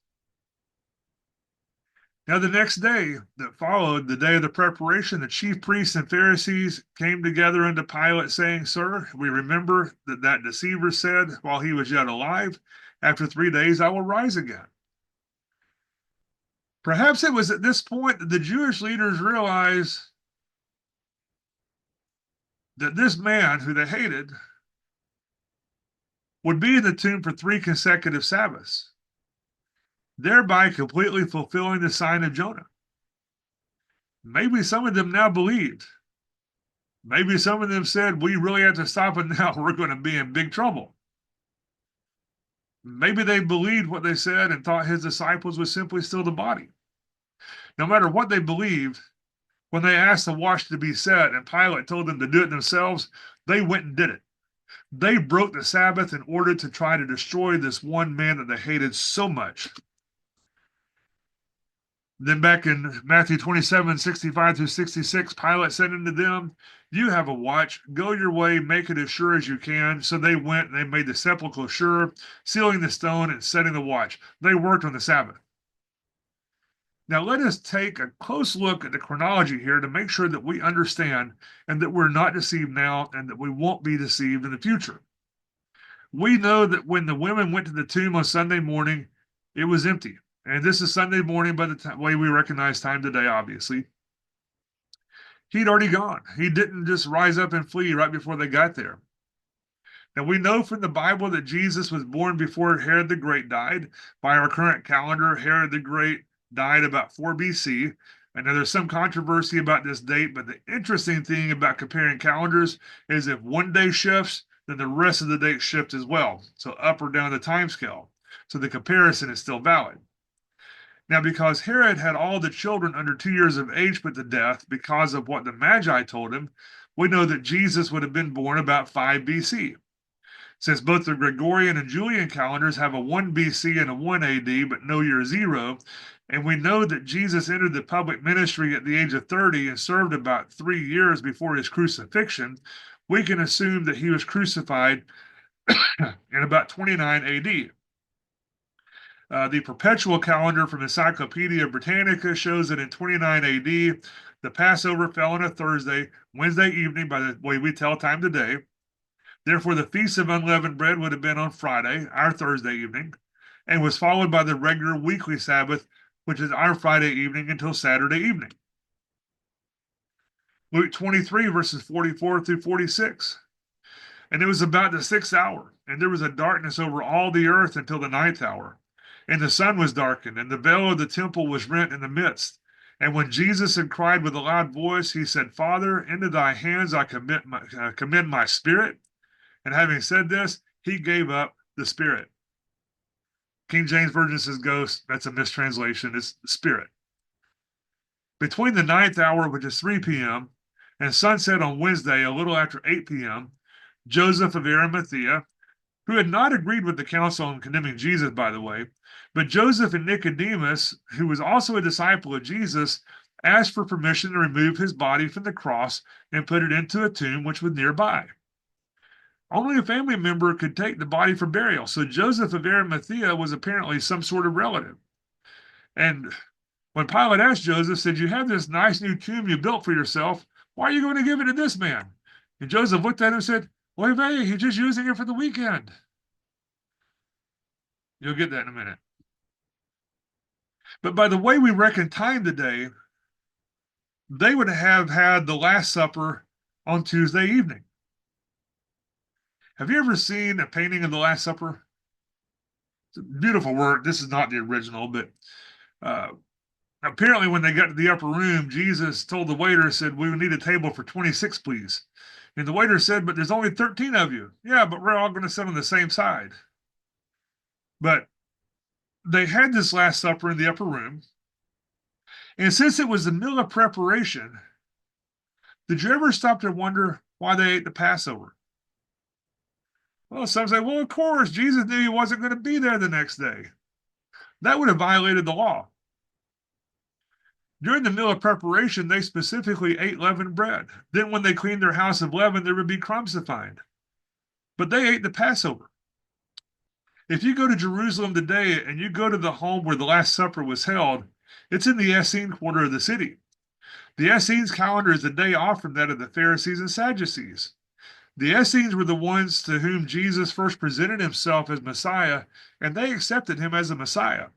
S1: Now, the next day that followed, the day of the preparation, the chief priests and Pharisees came together unto Pilate, saying, Sir, we remember that deceiver said while he was yet alive, After 3 days I will rise again. Perhaps it was at this point that the Jewish leaders realized that this man who they hated would be in the tomb for 3 consecutive Sabbaths, thereby completely fulfilling the sign of Jonah. Maybe some of them now believed. Maybe some of them said, we really have to stop it now. We're going to be in big trouble. Maybe they believed what they said and thought his disciples would simply steal the body. No matter what they believed, when they asked the watch to be set and Pilate told them to do it themselves, they went and did it. They broke the Sabbath in order to try to destroy this one man that they hated so much. Then back in Matthew 27:65-66, Pilate said unto them, You have a watch, go your way, make it as sure as you can. So they went and they made the sepulchre sure, sealing the stone and setting the watch. They worked on the Sabbath. Now let us take a close look at the chronology here to make sure that we understand and that we're not deceived now and that we won't be deceived in the future. We know that when the women went to the tomb on Sunday morning, it was empty. And this is Sunday morning by the way we recognize time today, obviously. He'd already gone. He didn't just rise up and flee right before they got there. Now, we know from the Bible that Jesus was born before Herod the Great died. By our current calendar, Herod the Great died about 4 BC. I know there's some controversy about this date, but the interesting thing about comparing calendars is if one day shifts, then the rest of the dates shift as well. So up or down the time scale. So the comparison is still valid. Now, because Herod had all the children under 2 years of age put to death because of what the Magi told him, we know that Jesus would have been born about 5 BC. Since both the Gregorian and Julian calendars have a 1 BC and a 1 AD, but no year 0, and we know that Jesus entered the public ministry at the age of 30 and served about 3 years before his crucifixion, we can assume that he was crucified in about 29 AD. The perpetual calendar from Encyclopedia Britannica shows that in 29 AD, the Passover fell on a Thursday, Wednesday evening by the way we tell time today. Therefore, the Feast of Unleavened Bread would have been on Friday, our Thursday evening, and was followed by the regular weekly Sabbath, which is our Friday evening until Saturday evening. Luke 23, verses 44-46. And it was about the 6th hour, and there was a darkness over all the earth until the 9th hour. And the sun was darkened, and the veil of the temple was rent in the midst. And when Jesus had cried with a loud voice, he said, Father, into thy hands I commend my spirit. And having said this, he gave up the spirit. King James Version says ghost. That's a mistranslation. It's spirit. Between the 9th hour, which is 3 p.m., and sunset on Wednesday, a little after 8 p.m., Joseph of Arimathea, who had not agreed with the council in condemning Jesus, by the way, but Joseph and Nicodemus, who was also a disciple of Jesus, asked for permission to remove his body from the cross and put it into a tomb which was nearby. Only a family member could take the body for burial, so Joseph of Arimathea was apparently some sort of relative. And when Pilate asked Joseph, said, "You have this nice new tomb you built for yourself. Why are you going to give it to this man?" And Joseph looked at him and said, "Oy vey, he's just using it for the weekend." You'll get that in a minute. But by the way we reckon time today, they would have had the Last Supper on Tuesday evening. Have you ever seen a painting of the Last Supper? It's a beautiful work. This is not the original, but uh, apparently when they got to the upper room, Jesus told the waiter, said, "We need a table for 26, please." And the waiter said, "But there's only 13 of you." "Yeah, but we're all going to sit on the same side." But they had this Last Supper in the upper room. And since it was the meal of preparation, did you ever stop to wonder why they ate the Passover? Well, some say, well, of course, Jesus knew he wasn't going to be there the next day. That would have violated the law. During the meal of preparation, they specifically ate leavened bread. Then, when they cleaned their house of leaven, there would be crumbs to find. But they ate the Passover. If you go to Jerusalem today and you go to the home where the Last Supper was held, it's in the Essene quarter of the city. The Essenes calendar is a day off from that of the Pharisees and Sadducees. The Essenes were the ones to whom Jesus first presented himself as Messiah, and they accepted him as a Messiah.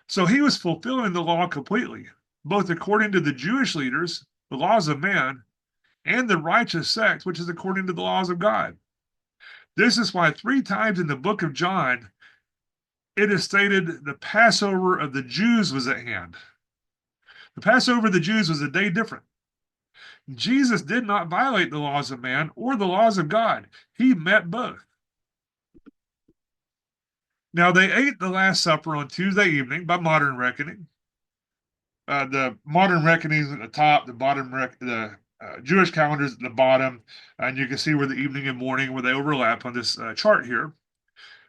S1: So he was fulfilling the law completely, both according to the Jewish leaders, the laws of man, and the righteous sect, which is according to the laws of God. This is why 3 times in the book of John, it is stated the Passover of the Jews was at hand. The Passover of the Jews was a day different. Jesus did not violate the laws of man or the laws of God. He met both. Now, they ate the Last Supper on Tuesday evening by modern reckoning. The modern reckoning is at the top, the Jewish calendar is at the bottom, and you can see where the evening and morning where they overlap on this chart here.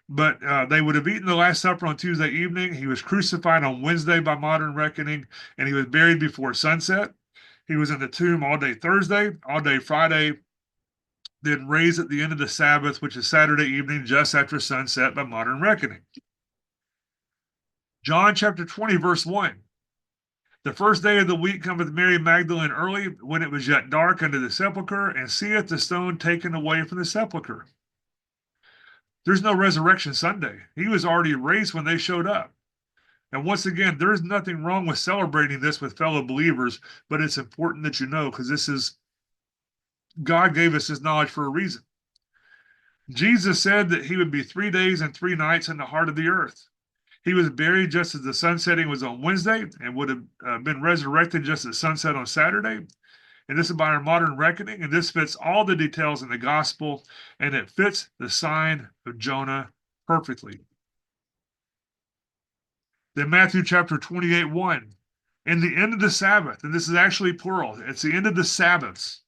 S1: But they would have eaten the Last Supper on Tuesday evening. He was crucified on Wednesday by modern reckoning, and he was buried before sunset. He was in the tomb all day Thursday, all day Friday, then raised at the end of the Sabbath, which is Saturday evening, just after sunset by modern reckoning. John chapter 20, verse 1. The first day of the week cometh Mary Magdalene early, when it was yet dark, unto the sepulchre, and seeth the stone taken away from the sepulchre. There's no resurrection Sunday. He was already raised when they showed up. And once again, there's nothing wrong with celebrating this with fellow believers, but it's important that you know, because God gave us this knowledge for a reason. Jesus said that he would be 3 days and 3 nights in the heart of the earth. He was buried just as the sun setting was on Wednesday and would have been resurrected just as sunset on Saturday. And this is by our modern reckoning, and this fits all the details in the gospel, and it fits the sign of Jonah perfectly. Then Matthew chapter 28, 1. In the end of the Sabbath, and this is actually plural, it's the end of the Sabbaths.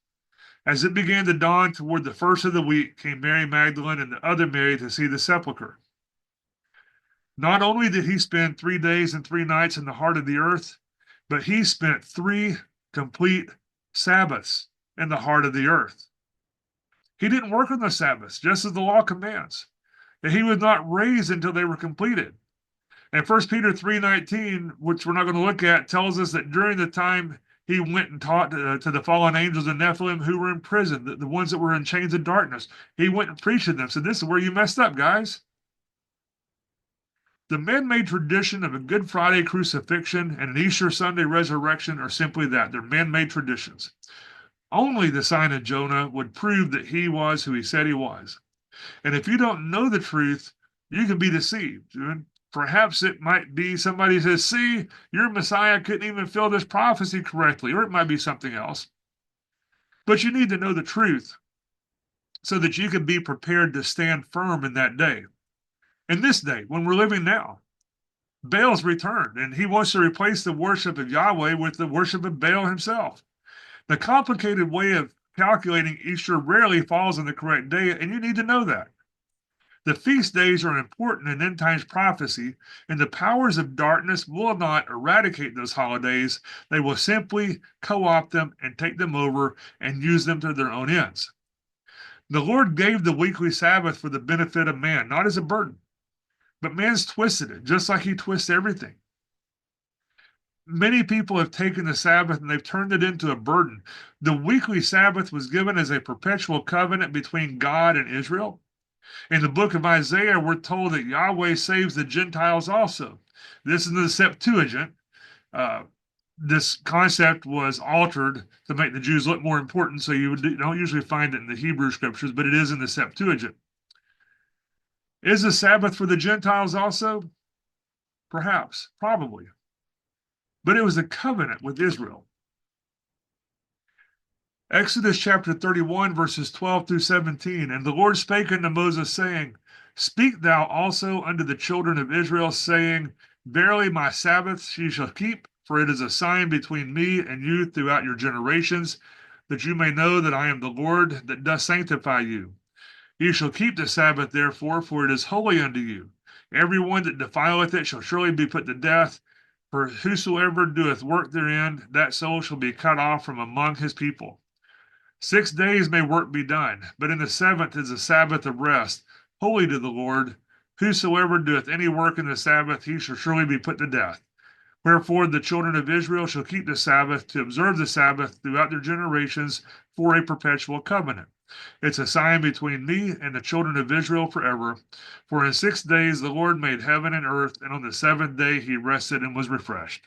S1: As it began to dawn toward the first of the week, came Mary Magdalene and the other Mary to see the sepulchre. Not only did he spend 3 days and 3 nights in the heart of the earth, but he spent 3 complete Sabbaths in the heart of the earth. He didn't work on the Sabbaths, just as the law commands. And he was not raised until they were completed. And 1 Peter 3:19, which we're not going to look at, tells us that during the time he went and taught to the fallen angels and Nephilim who were in prison, the ones that were in chains of darkness, he went and preached to them. So this is where you messed up, guys. The man-made tradition of a Good Friday crucifixion and an Easter Sunday resurrection are simply that. They're man-made traditions. Only the sign of Jonah would prove that he was who he said he was. And if you don't know the truth, you can be deceived. Perhaps it might be somebody says, see, your Messiah couldn't even fill this prophecy correctly, or it might be something else. But you need to know the truth so that you can be prepared to stand firm in that day. In this day, when we're living now, Baal's returned, and he wants to replace the worship of Yahweh with the worship of Baal himself. The complicated way of calculating Easter rarely falls on the correct day, and you need to know that. The feast days are important in end times prophecy, and the powers of darkness will not eradicate those holidays. They will simply co opt them and take them over and use them to their own ends. The Lord gave the weekly Sabbath for the benefit of man, not as a burden, but man's twisted it, just like he twists everything. Many people have taken the Sabbath and they've turned it into a burden. The weekly Sabbath was given as a perpetual covenant between God and Israel. In the book of Isaiah, we're told that Yahweh saves the Gentiles also. This is the Septuagint. Uh, this concept was altered to make the Jews look more important, so you don't usually find it in the Hebrew scriptures, but it is in the Septuagint. Is the Sabbath for the Gentiles also? Perhaps, probably. But it was a covenant with Israel. Exodus chapter 31, verses 12 through 17. And the Lord spake unto Moses, saying, Speak thou also unto the children of Israel, saying, Verily my Sabbaths ye shall keep, for it is a sign between me and you throughout your generations, that you may know that I am the Lord that doth sanctify you. Ye shall keep the Sabbath therefore, for it is holy unto you. Every one that defileth it shall surely be put to death, for whosoever doeth work therein, that soul shall be cut off from among his people. 6 days may work be done, but in the seventh is a Sabbath of rest, holy to the Lord. Whosoever doeth any work in the Sabbath, he shall surely be put to death. Wherefore the children of Israel shall keep the Sabbath, to observe the Sabbath throughout their generations for a perpetual covenant. It's a sign between me and the children of Israel forever. For in 6 days the Lord made heaven and earth, and on the seventh day he rested and was refreshed.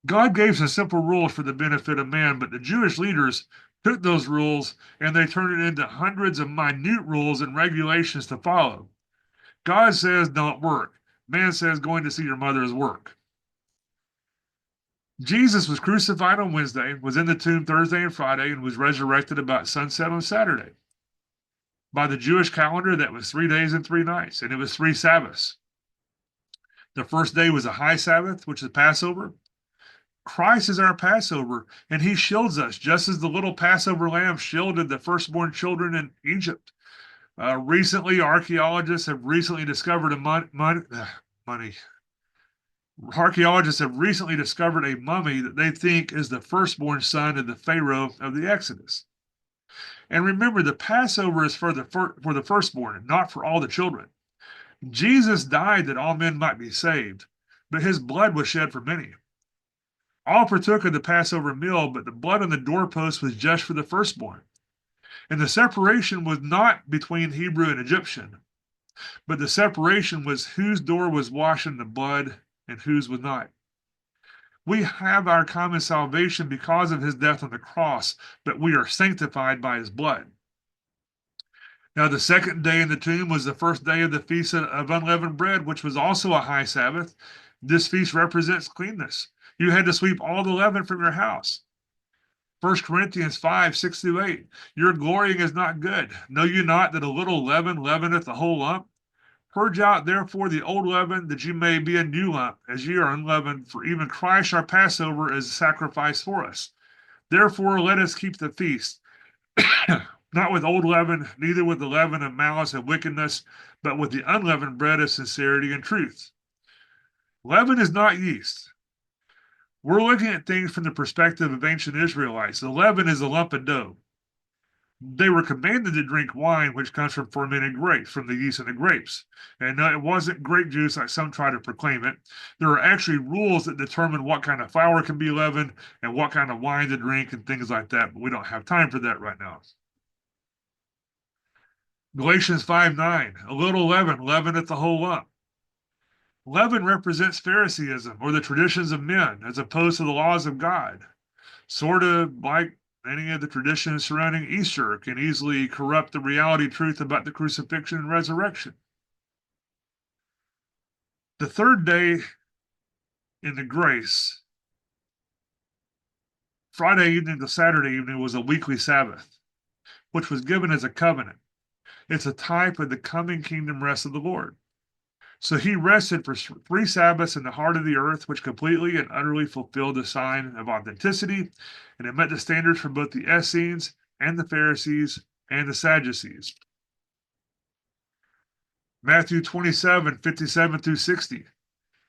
S1: God gave some simple rules for the benefit of man, but the Jewish leaders took those rules and they turned it into hundreds of minute rules and regulations to follow. God says don't work. Man says going to see your mother is work. Jesus was crucified on Wednesday, was in the tomb Thursday and Friday, and was resurrected about sunset on Saturday. By the Jewish calendar, that was 3 days and 3 nights, and it was 3 Sabbaths. The first day was a high Sabbath, which is Passover. Christ is our Passover, and he shields us, just as the little Passover lamb shielded the firstborn children in Egypt. Recently, archaeologists have recently discovered Archaeologists have recently discovered a mummy that they think is the firstborn son of the Pharaoh of the Exodus. And remember, the Passover is for the firstborn, not for all the children. Jesus died that all men might be saved, but his blood was shed for many. All partook of the Passover meal, but the blood on the doorpost was just for the firstborn. And the separation was not between Hebrew and Egyptian, but the separation was whose door was washed in the blood and whose was not. We have our common salvation because of his death on the cross, but we are sanctified by his blood. Now, the second day in the tomb was the first day of the Feast of Unleavened Bread, which was also a high Sabbath. This feast represents cleanness. You had to sweep all the leaven from your house. 1 Corinthians 5, 6 through 8. Your glorying is not good. Know you not that a little leaven leaveneth the whole lump? Purge out therefore the old leaven, that you may be a new lump, as ye are unleavened. For even Christ our Passover is a sacrifice for us. Therefore let us keep the feast, not with old leaven, neither with the leaven of malice and wickedness, but with the unleavened bread of sincerity and truth. Leaven is not yeast. We're looking at things from the perspective of ancient Israelites. The leaven is a lump of dough. They were commanded to drink wine, which comes from fermented grapes, from the yeast of the grapes. And it wasn't grape juice like some try to proclaim it. There are actually rules that determine what kind of flour can be leavened and what kind of wine to drink and things like that, but we don't have time for that right now. Galatians 5:9, a little leaven leaveneth the whole lump. Leaven represents Pharisaism or the traditions of men as opposed to the laws of God. Sort of like any of the traditions surrounding Easter can easily corrupt the reality truth about the crucifixion and resurrection. The third day in the grace, Friday evening to Saturday evening, was a weekly Sabbath, which was given as a covenant. It's a type of the coming kingdom rest of the Lord. So he rested for 3 Sabbaths in the heart of the earth, which completely and utterly fulfilled the sign of authenticity, and it met the standards for both the Essenes and the Pharisees and the Sadducees. Matthew 27:57 through 60.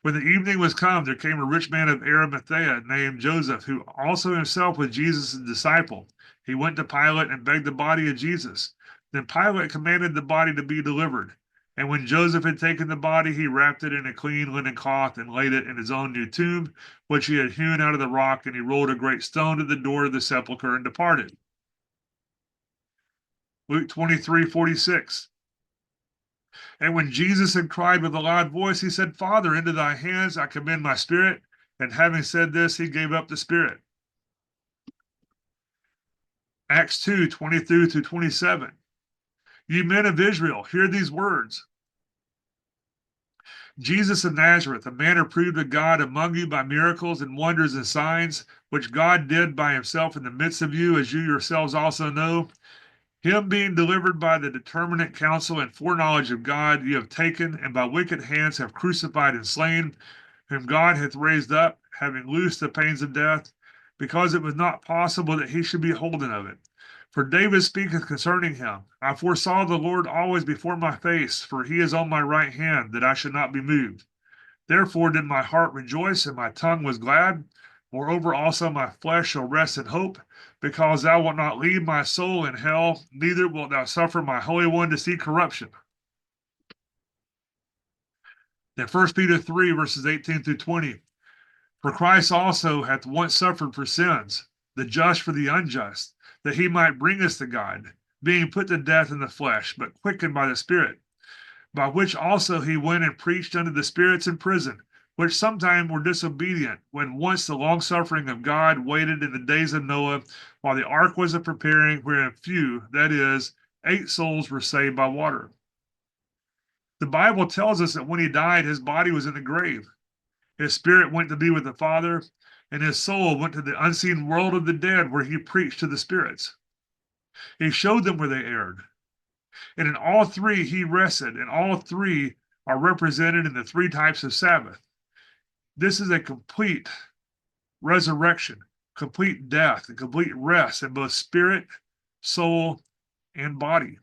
S1: When the evening was come, there came a rich man of Arimathea named Joseph, who also himself was Jesus' disciple. He went to Pilate and begged the body of Jesus. Then Pilate commanded the body to be delivered. And when Joseph had taken the body, he wrapped it in a clean linen cloth and laid it in his own new tomb, which he had hewn out of the rock, and he rolled a great stone to the door of the sepulchre and departed. Luke 23:46. And when Jesus had cried with a loud voice, he said, Father, into thy hands I commend my spirit. And having said this, he gave up the spirit. Acts 2:22 through 27. Ye men of Israel, hear these words. Jesus of Nazareth, a man approved of God among you by miracles and wonders and signs, which God did by himself in the midst of you, as you yourselves also know. Him being delivered by the determinate counsel and foreknowledge of God, you have taken, and by wicked hands have crucified and slain, whom God hath raised up, having loosed the pains of death, because it was not possible that he should be holden of it. For David speaketh concerning him, I foresaw the Lord always before my face, for he is on my right hand, that I should not be moved. Therefore did my heart rejoice, and my tongue was glad. Moreover also my flesh shall rest in hope, because thou wilt not leave my soul in hell, neither wilt thou suffer my Holy One to see corruption. Then 1 Peter 3, verses 18 through 20. For Christ also hath once suffered for sins, the just for the unjust, that he might bring us to God, being put to death in the flesh, but quickened by the Spirit, by which also he went and preached unto the spirits in prison, which sometime were disobedient, when once the longsuffering of God waited in the days of Noah, while the ark was a preparing, wherein few, that is, 8 souls were saved by water. The Bible tells us that when he died, his body was in the grave. His spirit went to be with the Father, and his soul went to the unseen world of the dead, where he preached to the spirits. He showed them where they erred. And in all three he rested, and all three are represented in the 3 types of Sabbath. This is a complete resurrection, complete death, and complete rest in both spirit, soul, and body.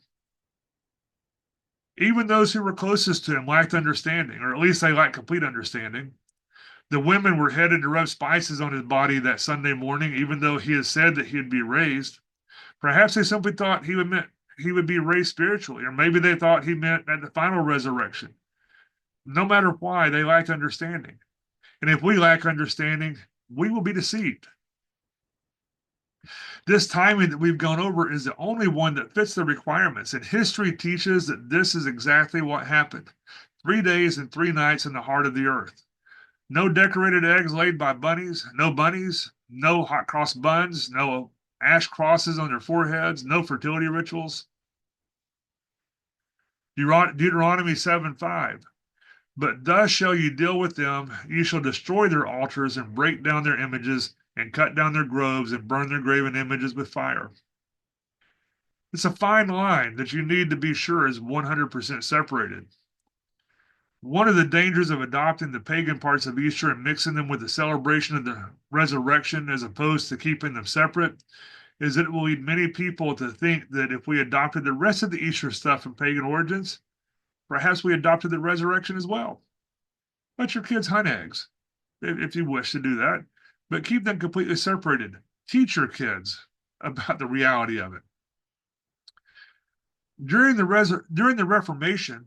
S1: Even those who were closest to him lacked understanding, or at least they lacked complete understanding. The women were headed to rub spices on his body that Sunday morning, even though he had said that he'd be raised. Perhaps they simply thought he would be raised spiritually, or maybe they thought he meant at the final resurrection. No matter why, they lacked understanding. And if we lack understanding, we will be deceived. This timing that we've gone over is the only one that fits the requirements, and history teaches that this is exactly what happened. 3 days and 3 nights in the heart of the earth. No decorated eggs laid by bunnies, no hot cross buns, no ash crosses on their foreheads, no fertility rituals. Deuteronomy 7:5. But thus shall you deal with them. You shall destroy their altars and break down their images and cut down their groves and burn their graven images with fire. It's a fine line that you need to be sure is 100% separated. One of the dangers of adopting the pagan parts of Easter and mixing them with the celebration of the resurrection as opposed to keeping them separate is that it will lead many people to think that if we adopted the rest of the Easter stuff from pagan origins, perhaps we adopted the resurrection as well. Let your kids hunt eggs, if you wish to do that, but keep them completely separated. Teach your kids about the reality of it. During the Reformation,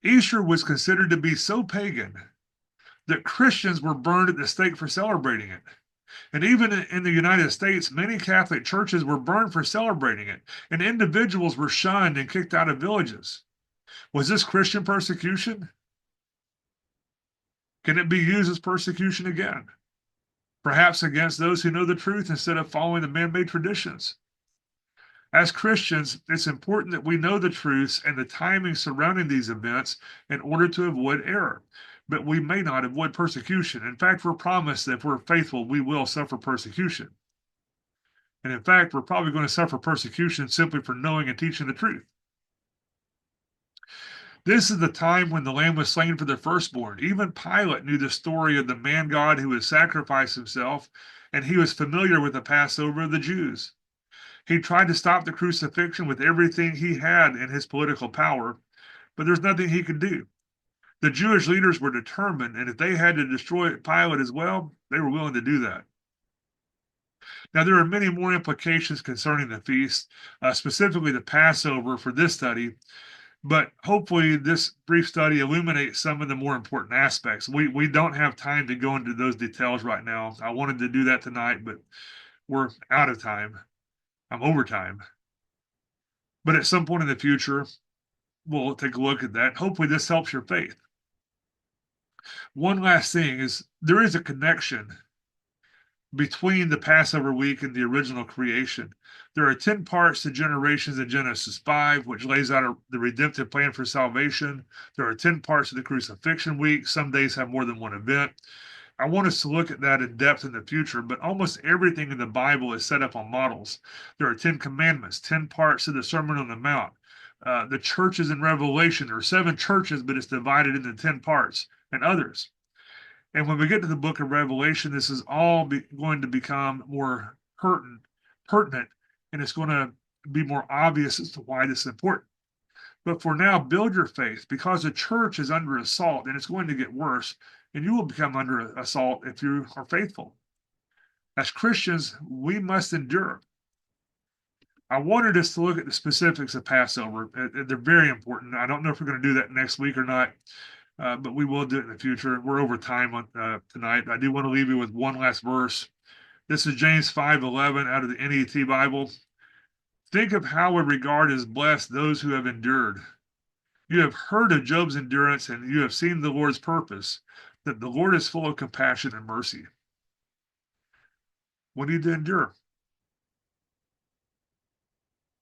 S1: Easter was considered to be so pagan that Christians were burned at the stake for celebrating it. And even in the United States, many Catholic churches were burned for celebrating it, and individuals were shunned and kicked out of villages. Was this Christian persecution? Can it be used as persecution again? Perhaps against those who know the truth instead of following the man-made traditions. As Christians, it's important that we know the truths and the timing surrounding these events in order to avoid error. But we may not avoid persecution. In fact, we're promised that if we're faithful, we will suffer persecution. And in fact, we're probably going to suffer persecution simply for knowing and teaching the truth. This is the time when the lamb was slain for the firstborn. Even Pilate knew the story of the man God who had sacrificed himself, and he was familiar with the Passover of the Jews. He tried to stop the crucifixion with everything he had in his political power. but there's nothing he could do. The Jewish leaders were determined, and if they had to destroy Pilate as well, they were willing to do that. Now, there are many more implications concerning the feast, specifically the Passover for this study, but hopefully this brief study illuminates some of the more important aspects. We don't have time to go into those details right now. I wanted to do that tonight, but we're out of time. I'm over time. But at some point in the future, we'll take a look at that. Hopefully this helps your faith. One last thing is there is a connection between the Passover week and the original creation. There are 10 parts to generations in Genesis 5, which lays out the redemptive plan for salvation. There are 10 parts of the crucifixion week. Some days have more than one event. I want us to look at that in depth in the future, but almost everything in the Bible is set up on models. There are 10 commandments, 10 parts of the Sermon on the Mount. The churches in Revelation, there are 7 churches, but it's divided into 10 parts, and others. And when we get to the book of Revelation, this is all going to become more pertinent, and it's going to be more obvious as to why this is important. But for now, build your faith because the church is under assault and it's going to get worse, and you will become under assault if you are faithful. As Christians, we must endure. I wanted us to look at the specifics of Passover. They're very important. I don't know if we're going to do that next week or not. But we will do it in the future. We're over time on tonight. I do want to leave you with one last verse. This is James 5:11 out of the NET Bible. Think of how we regard as blessed those who have endured. You have heard of Job's endurance, and you have seen the Lord's purpose, that the Lord is full of compassion and mercy. We need to endure.